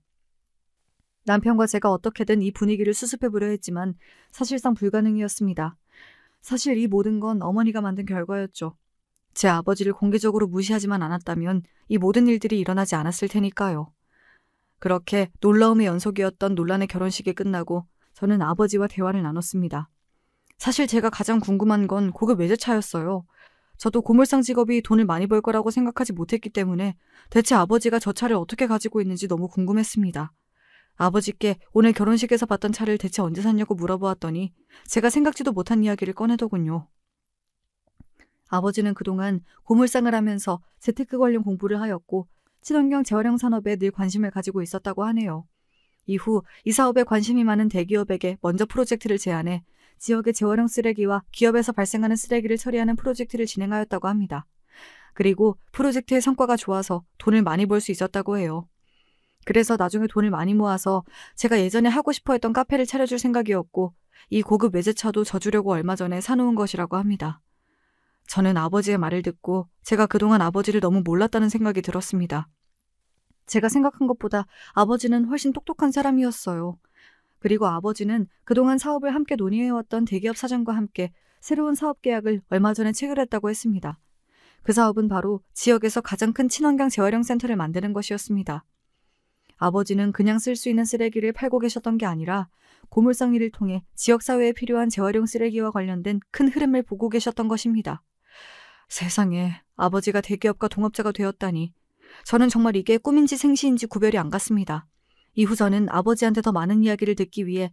남편과 제가 어떻게든 이 분위기를 수습해보려 했지만 사실상 불가능이었습니다. 사실 이 모든 건 어머니가 만든 결과였죠. 제 아버지를 공개적으로 무시하지만 않았다면 이 모든 일들이 일어나지 않았을 테니까요. 그렇게 놀라움의 연속이었던 논란의 결혼식이 끝나고 저는 아버지와 대화를 나눴습니다. 사실 제가 가장 궁금한 건 고급 외제차였어요. 저도 고물상 직업이 돈을 많이 벌 거라고 생각하지 못했기 때문에 대체 아버지가 저 차를 어떻게 가지고 있는지 너무 궁금했습니다. 아버지께 오늘 결혼식에서 봤던 차를 대체 언제 샀냐고 물어보았더니 제가 생각지도 못한 이야기를 꺼내더군요. 아버지는 그동안 고물상을 하면서 재테크 관련 공부를 하였고 친환경 재활용 산업에 늘 관심을 가지고 있었다고 하네요. 이후 이 사업에 관심이 많은 대기업에게 먼저 프로젝트를 제안해 지역의 재활용 쓰레기와 기업에서 발생하는 쓰레기를 처리하는 프로젝트를 진행하였다고 합니다. 그리고 프로젝트의 성과가 좋아서 돈을 많이 벌 수 있었다고 해요. 그래서 나중에 돈을 많이 모아서 제가 예전에 하고 싶어 했던 카페를 차려줄 생각이었고 이 고급 외제차도 저 주려고 얼마 전에 사놓은 것이라고 합니다. 저는 아버지의 말을 듣고 제가 그동안 아버지를 너무 몰랐다는 생각이 들었습니다. 제가 생각한 것보다 아버지는 훨씬 똑똑한 사람이었어요. 그리고 아버지는 그동안 사업을 함께 논의해왔던 대기업 사장과 함께 새로운 사업 계약을 얼마 전에 체결했다고 했습니다. 그 사업은 바로 지역에서 가장 큰 친환경 재활용 센터를 만드는 것이었습니다. 아버지는 그냥 쓸 수 있는 쓰레기를 팔고 계셨던 게 아니라 고물상 일을 통해 지역사회에 필요한 재활용 쓰레기와 관련된 큰 흐름을 보고 계셨던 것입니다. 세상에, 아버지가 대기업과 동업자가 되었다니. 저는 정말 이게 꿈인지 생시인지 구별이 안 갔습니다. 이후 저는 아버지한테 더 많은 이야기를 듣기 위해